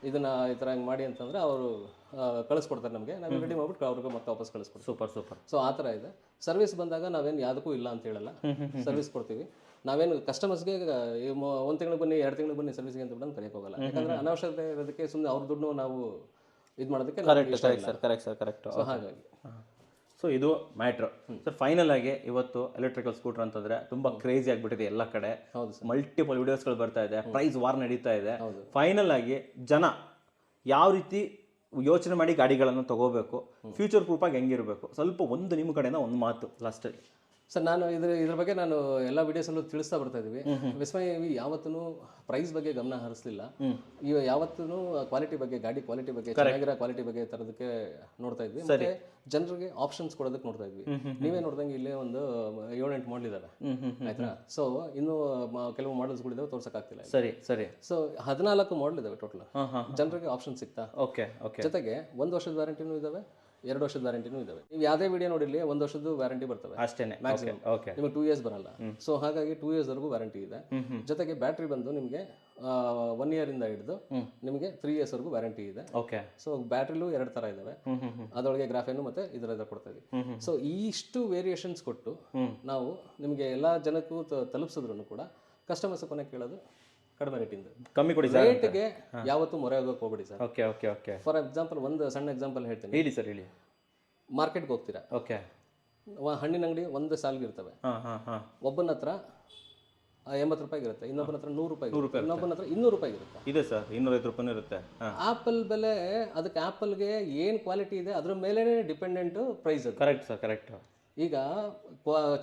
ಇದನ್ನ ಈ ಥರ ಹಿಂಗೆ ಮಾಡಿ ಅಂತಂದ್ರೆ ಅವರು ಕಳಿಸ್ಕೊಡ್ತಾರೆ ನಮಗೆ. ನಾವು ರೆಡಿ ಮಾಡ್ಬಿಟ್ಟು ಅವ್ರಿಗೆ ಮತ್ತೆ ವಾಪಸ್ ಕಳಿಸ್ಕೊಡ್ತೀವಿ. Super super. ಸೊ ಆ ಥರ ಇದೆ. ಸರ್ವಿಸ್ ಬಂದಾಗ ನಾವೇನು ಯಾವುದಕ್ಕೂ ಇಲ್ಲ ಅಂತ ಹೇಳಲ್ಲ, ಸರ್ವಿಸ್ ಕೊಡ್ತೀವಿ. ನಾವೇನು ಕಸ್ಟಮರ್ಸ್ಗೆ 1 ತಿಂಗಳು ಬನ್ನಿ, 2 ತಿಂಗಳು ಬನ್ನಿ ಸರ್ವಿಸ್ಗೆ ಅಂತ ಬಿಟ್ಟು ಕರೆಯಕ್ಕೆ ಹೋಗಲ್ಲ. ಯಾಕಂದ್ರೆ ಅನವಶ್ಯಕತೆ ಇರೋದಕ್ಕೆ ಸುಮ್ಮನೆ ಅವ್ರ ದುಡ್ಡು ನಾವು ಇದು ಮಾಡೋದಕ್ಕೆ ಕರೆಕ್ಟ್. ಸೊ ಹಾಗಾಗಿ ಸೊ ಇದು ಮ್ಯಾಟ್ರ್ ಸರ್. ಫೈನಲ್ ಆಗಿ ಇವತ್ತು ಎಲೆಕ್ಟ್ರಿಕಲ್ ಸ್ಕೂಟರ್ ಅಂತಂದ್ರೆ ತುಂಬಾ ಕ್ರೇಜಿ ಆಗ್ಬಿಟ್ಟಿದೆ ಎಲ್ಲ ಕಡೆ. ಮಲ್ಟಿಪಲ್ ವಿಡಿಯೋಸ್ಗಳು ಬರ್ತಾ ಇದೆ, ಪ್ರೈಸ್ ವಾರ್ ನಡೀತಾ ಇದೆ. ಫೈನಲ್ ಆಗಿ ಜನ ಯಾವ ರೀತಿ ಯೋಚನೆ ಮಾಡಿ ಗಾಡಿಗಳನ್ನು ತಗೋಬೇಕು, ಫ್ಯೂಚರ್ ಪ್ರೂಫ್ ಆಗಿ ಹೆಂಗಿರಬೇಕು, ಸ್ವಲ್ಪ ಒಂದು ನಿಮ್ಮ ಕಡೆಯಿಂದ ಒಂದು ಮಾತು ಲಾಸ್ಟಲ್ಲಿ. ಸರ್, ನಾನು ಇದ್ರ ಬಗ್ಗೆ ನಾನು ಎಲ್ಲ ವಿಡಿಯೋಸಲ್ಲೂ ತಿಳಿಸ್ತಾ ಬರ್ತಾ ಇದೀವಿ. ವಿಸ್ಮಯ ಯಾವತ್ತೂ ಪ್ರೈಸ್ ಬಗ್ಗೆ ಗಮನ ಹರಿಸಲಿಲ್ಲ. ಇವ ಯಾವತ್ತೂ ಕ್ವಾಲಿಟಿ ಬಗ್ಗೆ, ಗಾಡಿ ಕ್ವಾಲಿಟಿ ಬಗ್ಗೆ, ಚೆನ್ನಾಗಿರೋ ಕ್ವಾಲಿಟಿ ಬಗ್ಗೆ ತರೋದಕ್ಕೆ ನೋಡ್ತಾ ಇದ್ವಿ. ಮತ್ತೆ ಜನರಿಗೆ ಆಪ್ಷನ್ಸ್ ಕೊಡೋದಕ್ಕೆ ನೋಡ್ತಾ ಇದ್ವಿ. ನೀವೇ ನೋಡ್ದಂಗೆ ಇಲ್ಲೇ ಒಂದು 7-8 ಮಾಡಲ್ ಇದಾವೆ, ಆಯ್ತಾ? ಸೊ ಇನ್ನು ಕೆಲವು ಮಾಡಲ್ಸ್ಗಳಿದಾವೆ, ತೋರ್ಸಕ್ಕಾಗ್ತಿಲ್ಲ. ಸರಿ ಸರಿ. ಸೊ 14 ಮಾಡಲ್ ಇದಾವೆ ಟೋಟಲ್. ಜನರಿಗೆ ಆಪ್ಷನ್ ಸಿಗ್ತಾ. Okay okay. ಜೊತೆಗೆ 1 ವರ್ಷದ ವ್ಯಾರಂಟಿನೂ ಇದಾವೆ, 2 ವರ್ಷದ ವ್ಯಾರಂಟಿನೂ ಇದಾವೆ. ನೀವು ಯಾವುದೇ ವಿಡಿಯೋ ನೋಡಿರಲಿ 1 ವರ್ಷದ ವ್ಯಾರಂಟಿ ಬರ್ತವೆ ಅಷ್ಟೇನೆ ಮ್ಯಾಕ್ಸಿಮಮ್. ನಿಮಗೆ 2 ಇಯರ್ಸ್ ಬರಲ್ಲ. ಸೊ ಹಾಗಾಗಿ 2 ಇಯರ್ಸ್ ವರೆಗೂ ವ್ಯಾರಂಟಿ ಇದೆ. ಜೊತೆಗೆ ಬ್ಯಾಟ್ರಿ ಬಂದು ನಿಮಗೆ 1 ಇಯರ್ ಇಂದ ಹಿಡಿದು ನಿಮಗೆ 3 ಇಯರ್ಸ್ ವರೆಗೂ ವ್ಯಾರಂಟಿ ಇದೆ. ಓಕೆ. ಸೊ ಬ್ಯಾಟ್ರಿಲೂ 2 ತರ ಇದಾವೆ. ಅದರೊಳಗೆ ಗ್ರಾಫೇನು ಮತ್ತೆ ಇದರ ಕೊಡ್ತೀವಿ. ಸೊ ಇಷ್ಟು ವೇರಿಯೇಷನ್ಸ್ ಕೊಟ್ಟು ನಾವು ನಿಮಗೆ ಎಲ್ಲಾ ಜನಕ್ಕೂ ತಲುಪಿಸಿದ್ರು ಕೂಡ ಕಸ್ಟಮರ್ಸ್ ಕೊನೆ ಕೇಳೋದು ಕಡಿಮೆ ರೇಟಿಂದ. ಕಮ್ಮಿ ಕೊಡಿ ಸರ್. ರೇಟ್ಗೆ ಯಾವತ್ತೂ ಮೊರೆ ಹೋಗೋಕೆ ಹೋಗ್ಬೇಡಿ sir. Okay okay okay. For example ಒಂದು ಸಣ್ಣ ಎಕ್ಸಾಂಪಲ್ ಹೇಳ್ತೀನಿ. ಹೇಳಿ ಸರ್, ಹೇಳಿ. ಮಾರ್ಕೆಟ್ಗೆ ಹೋಗ್ತೀರಾ, ಓಕೆ, ಹಣ್ಣಿನ ಅಂಗಡಿ ಒಂದು ಸಾಲ್ಗೆ ಇರ್ತವೆ. ಒಬ್ಬನ ಹತ್ರ 80 ರೂಪಾಯಿಗೆ ಇರುತ್ತೆ, ಇನ್ನೊಬ್ಬನ ಹತ್ರ 100 ರೂಪಾಯಿ, ಇನ್ನೊಬ್ಬನ ಹತ್ರ 200 ರೂಪಾಯಿಗೆ ಇರುತ್ತೆ. ಇದೆ ಸರ್, 250 ರೂಪಾಯಿ ಇರುತ್ತೆ. ಆಪಲ್ ಬೆಲೆ, ಅದಕ್ಕೆ ಆಪಲ್ಗೆ ಏನು ಕ್ವಾಲಿಟಿ ಇದೆ ಅದ್ರ ಮೇಲೆ ಡಿಪೆಂಡೆಂಟ್ ಪ್ರೈಸ್ ಅದು. Correct sir, correct. ಈಗ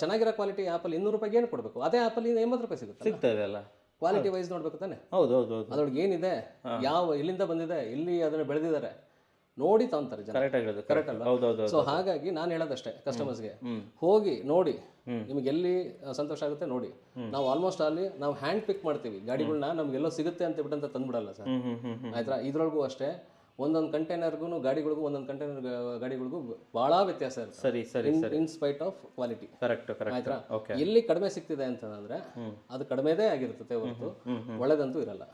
ಚೆನ್ನಾಗಿರೋ ಕ್ವಾಲಿಟಿ ಆಪಲ್ 200 ರೂಪಾಯಿಗೆ ಏನು ಕೊಡಬೇಕು, ಅದೇ ಆಪಲ್ 80 ರೂಪಾಯಿ ಸಿಗ್ತದೆ ಅಲ್ಲ. ಕ್ವಾಲಿಟಿ ವೈಸ್ ನೋಡ್ಬೇಕು ತಾನೆ. ಹೌದು ಹೌದು. ಅದ್ರೊಳಗೆ ಏನಿದೆ, ಯಾವ ಎಲ್ಲಿಂದ ಬಂದಿದೆ, ಎಲ್ಲಿ ಅದನ್ನ ಬೆಳೆದಿದ್ದಾರೆ ನೋಡಿ ತಗೊಂತಾರೆ ಜನ. ಕರೆಕ್ಟ್ ಅಲ್ಲ? ಸೊ ಹಾಗಾಗಿ ನಾನು ಹೇಳೋದಷ್ಟೇ ಕಸ್ಟಮರ್ಸ್ಗೆ, ಹೋಗಿ ನೋಡಿ, ನಿಮ್ಗೆ ಎಲ್ಲಿ ಸಂತೋಷ ಆಗುತ್ತೆ ನೋಡಿ. ನಾವು ಆಲ್ಮೋಸ್ಟ್ ಅಲ್ಲಿ ನಾವು ಹ್ಯಾಂಡ್ ಪಿಕ್ ಮಾಡ್ತೀವಿ ಗಾಡಿಗಳನ್ನ, ನಮ್ಗೆಲ್ಲೋ ಸಿಗುತ್ತೆ ಅಂತ ಬಿಟ್ಟಂತ ತಂದ್ಬಿಡಲ್ಲ ಸರ್, ಆಯ್ತಾ? ಇದ್ರೊಳಗೂ ಅಷ್ಟೇ ಒಂದೊಂದು ಕಂಟೈನರ್ಗೂ ಗಾಡಿಗಳಿಗೂ, ಒಂದೊಂದು ಕಂಟೈನರ್ ಗಾಡಿಗಳಿಗೂ ಬಹಳ ವ್ಯತ್ಯಾಸ ಇರುತ್ತೆ. ಸರಿ ಸರಿ. In spite of quality. Correct correct. ಆಯ್ತಾ? ಎಲ್ಲಿ ಕಡಿಮೆ ಸಿಗ್ತಿದೆ ಅಂತಂದ್ರೆ ಅದು ಕಡಿಮೆದೇ ಆಗಿರ್ತದೆ ಹೊರತು ಒಳ್ಳೇದಂತೂ ಇರಲ್ಲ.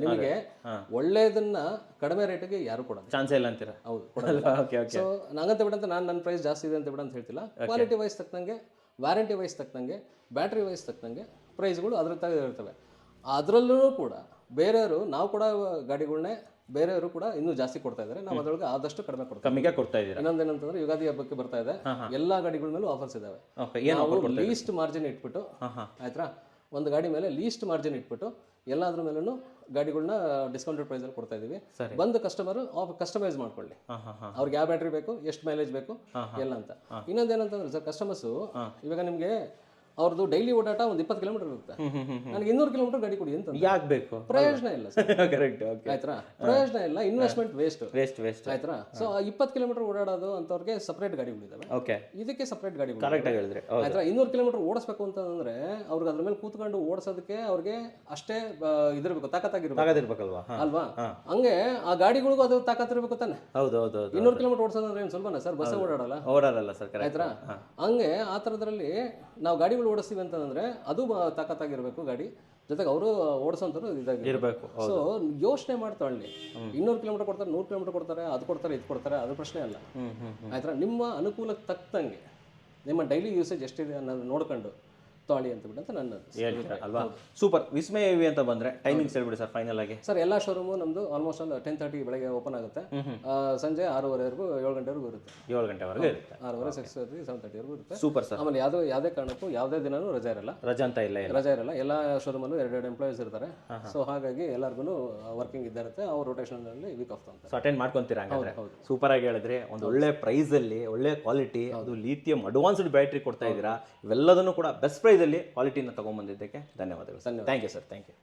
ನಿಮಗೆ ಒಳ್ಳೇದನ್ನ ಕಡಿಮೆ ರೇಟಿಗೆ ಯಾರು ಕೊಡೋದು ಚಾನ್ಸ್ ಇಲ್ಲ ಅಂತೀರಾ? ಹೌದು, ಕೊಡಲ್ಲ. ಸೊ ನಂಗಂತ ಬಿಡಂತ ನಾನು ನನ್ನ ಪ್ರೈಸ್ ಜಾಸ್ತಿ ಇದೆ ಅಂತ ಬಿಡಂತ ಹೇಳ್ತಿಲ್ಲ. ಕ್ವಾಲಿಟಿ ವೈಸ್ ತಕ್ಕಂಗೆ, ವ್ಯಾರಂಟಿ ವೈಸ್ ತಕ್ಕಂಗೆ, ಬ್ಯಾಟ್ರಿ ವೈಸ್ ತಕ್ಕಂಗೆ ಪ್ರೈಸ್ಗಳು ಅದ್ರ ಇರ್ತವೆ. ಅದರಲ್ಲೂ ಕೂಡ ಬೇರೆಯವರು ನಾವು ಕೊಡೋ ಗಾಡಿಗಳನ್ನೇ ಬೇರೆಯವರು ಕೂಡ ಇನ್ನೂ ಜಾಸ್ತಿ ಕೊಡ್ತಾ ಇದ್ದಾರೆ. ನಾವು ಅದರೊಳಗೆ ಆದಷ್ಟು ಕಡಿಮೆ ಕೊಡ್ತೀವಿ. ಕಮ್ಮಿಗೆ ಕೊಡ್ತಾ ಇದ್ದೀರಾ? ಇನ್ನೊಂದೇನಂತಂದ್ರೆ ಯುಗಾದಿ ಹಬ್ಬಕ್ಕೆ ಬರ್ತಾ ಇದೆ, ಎಲ್ಲಾ ಗಾಡಿಗಳ ಮೇಲೂ ಆಫರ್ಸ್ ಇದಾವೆ. ಲೀಸ್ಟ್ ಮಾರ್ಜಿನ್ ಇಟ್ಬಿಟ್ಟು ಆಯ್ತಾ, ಒಂದು ಗಾಡಿ ಮೇಲೆ ಲೀಸ್ಟ್ ಮಾರ್ಜಿನ್ ಇಟ್ಬಿಟ್ಟು ಎಲ್ಲಾದ್ರ ಮೇಲೂ ಗಾಡಿಗಳನ್ನ ಡಿಸ್ಕೌಂಟೆಡ್ ಪ್ರೈಸ್ ಅಲ್ಲಿ ಕೊಡ್ತಾ ಇದೀವಿ. ಬಂದು ಕಸ್ಟಮರ್ ಕಸ್ಟಮೈಸ್ ಮಾಡ್ಕೊಳ್ಳಿ, ಅವ್ರಿಗೆ ಯಾವ ಬ್ಯಾಟ್ರಿ ಬೇಕು, ಎಷ್ಟು ಮೈಲೇಜ್ ಬೇಕು ಎಲ್ಲ ಅಂತ. ಇನ್ನೊಂದೇನಂತಂದ್ರೆ ಸರ್, ಕಸ್ಟಮರ್ಸ್ ಇವಾಗ ನಿಮ್ಗೆ ಅವ್ರದ್ದು ಡೈಲಿ ಓಡಾಟ ಒಂದು 20 ಕಿಲೋಮೀಟರ್ ಇರುತ್ತೆ, ನನಗೆ 200 ಕಿಲೋಮೀಟರ್ ಗಾಡಿ ಕೊಡಿ ಅಂತ ಯಾಕೆ ಬೇಕು? ಪ್ರಯೋಜನ ಇಲ್ಲ ಸರ್. ಕರೆಕ್ಟ್. ಆಯ್ತಾ, ಪ್ರಯೋಜನ ಇಲ್ಲ, ಇನ್ವೆಸ್ಟ್ಮೆಂಟ್ ವೇಸ್ಟ್ ವೇಸ್ಟ್ ಆಯ್ತಾ. ಸೊ 20 ಕಿಲೋಮೀಟರ್ ಓಡಾಡೋದು ಅಂತವ್ರಿಗೆ ಸಪ್ರೇಟ್ ಗಾಡಿಗಳಿದಾವೆ, ಓಕೆ, ಇದಕ್ಕೆ ಸಪ್ರೇಟ್ ಗಾಡಿ. ಕರೆಕ್ಟ್ ಆಗಿ ಹೇಳಿದ್ರಿ. ಆಯ್ತಾ, 200 ಕಿಲೋಮೀಟರ್ ಓಡಿಸ್ಬೇಕು ಅಂತಂದ್ರೆ ಅವ್ರಿಗೆ ಅದ್ರ ಮೇಲೆ ಕೂತ್ಕೊಂಡು ಓಡಿಸೋದಕ್ಕೆ ಅವ್ರಿಗೆ ಅಷ್ಟೇ ಇದಿರ್ಬೇಕು, ತಾಕತ್ತಾಗಿರ್ಬೇಕಲ್ವಾ ಅಲ್ವಾ. ಹಂಗೆ ಆ ಗಾಡಿಗಳಿಗೂ ಅದು ತಾಕತ್ತಿರ್ಬೇಕು ತಾನೆ. ಹೌದು 200 ಕಿಲೋಮೀಟರ್ ಓಡಿಸೋದಂದ್ರೆ ಏನು ಸ್ವಲ್ಪನೇ ಸರ್, ಬಸ್ಸೇ ಓಡಾಡಲ್ಲ ಸರ್. ಆಯ್ತಾ, ಹಂಗೆ ಆ ಥರದ್ರಲ್ಲಿ ನಾವು ಗಾಡಿಗಳು ಓಡಿಸ್ತೀವಿ ಅಂತಂದ್ರೆ ಅದು ತಾಕತ್ತಾಗಿರ್ಬೇಕು ಗಾಡಿ, ಜೊತೆಗೆ ಅವರು ಓಡಿಸೋಂಥವ್ರು ಇದಾಗಿರ್ಬೇಕು. ಸೊ ಯೋಚನೆ ಮಾಡ್ತಾಳೆ, 200 ಕಿಲೋಮೀಟರ್ ಕೊಡ್ತಾರೆ, 100 ಕಿಲೋಮೀಟರ್ ಕೊಡ್ತಾರೆ, ಅದು ಕೊಡ್ತಾರೆ, ಇದು ಕೊಡ್ತಾರೆ, ಅದು ಪ್ರಶ್ನೆ ಅಲ್ಲ. ಆಯ್ತಾ, ನಿಮ್ಮ ಅನುಕೂಲಕ್ಕೆ ತಕ್ಕಂಗೆ ನಿಮ್ಮ ಡೈಲಿ ಯೂಸೇಜ್ ಎಷ್ಟಿದೆ ಅನ್ನೋದು ನೋಡ್ಕೊಂಡು ತೊಗೊಳ್ಳಿ ಅಂತ ಬಿಟ್ಟು ನನ್ನ ಹೇಳ್ತೀರಾ ಅಲ್ವಾ. ಸೂಪರ್. ವಿಸ್ಮಯ EV ಅಂತ ಬಂದ್ರೆ ಟೈಮಿಂಗ್ಸ್ ಹೇಳ್ಬಿಡಿ ಸರ್ ಫೈನಲ್ ಆಗಿ. ಸರ್, ಎಲ್ಲ ಶೋರೂಮು ನಮ್ದು ಆಲ್ಮೋಸ್ಟ್ ಆಲ್ 10:30 ಬೆಳಗ್ಗೆ ಓಪನ್ ಆಗುತ್ತೆ, ಸಂಜೆ 6:30ವರೆಗೂ 7 ಗಂಟೆವರೆಗೂ ಇರುತ್ತೆ. 7 ಗಂಟೆವರೆಗೂ ಇರುತ್ತೆ. 6:30 6:30 7:30ವರೆಗೂ ಇರುತ್ತೆ. Super sir. ಆಮೇಲೆ ಯಾವುದೇ ಕಾರಣಕ್ಕೂ ಯಾವುದೇ ದಿನನೂ ರಜೆ ಇರಲ್ಲ. ರಜಾ ಅಂತ ಇಲ್ಲ. ಎಲ್ಲ ಶೋರೂಮಲ್ಲೂ 2 ಎಂಪ್ಲಾಯೀಸ್ ಇರ್ತಾರೆ. ಸೊ ಹಾಗಾಗಿ ಎಲ್ಲರಿಗೂ ವರ್ಕಿಂಗ್ ಇದ್ದೇ ಇರುತ್ತೆ. ಅವ್ರ ರೊಟೇಷನ್ ಅಲ್ಲಿ ವೀಕ್ ಆಫ್ ಅಂತ ಅಟೆಂಡ್ ಮಾಡ್ಕೊಂತೀರಾ ಹಂಗಾದ್ರೆ. ಸೂಪರ್ ಆಗಿ ಹೇಳಿದ್ರೆ, ಒಂದು ಒಳ್ಳೆ ಪ್ರೈಸ್ ಅಲ್ಲಿ ಒಳ್ಳೆ ಕ್ವಾಲಿಟಿ, ಅದು ಲಿಥಿಯಂ ಅಡ್ವಾನ್ಸ್ಡ್ ಬ್ಯಾಟ್ರಿ ಕೊಡ್ತಾ ಇದ್ದೀರಾ. ಇವೆಲ್ಲದನ್ನು ಕೂಡ ಬೆಸ್ಟ್ ಪ್ರೈಸ್ ಅಲ್ಲಿ ಕ್ವಾಲಿಟಿನ ತಗೊಂಡ್ಬಂದಿದ್ದಕ್ಕೆ ಧನ್ಯವಾದಗಳು. Thank you sir. Thank you.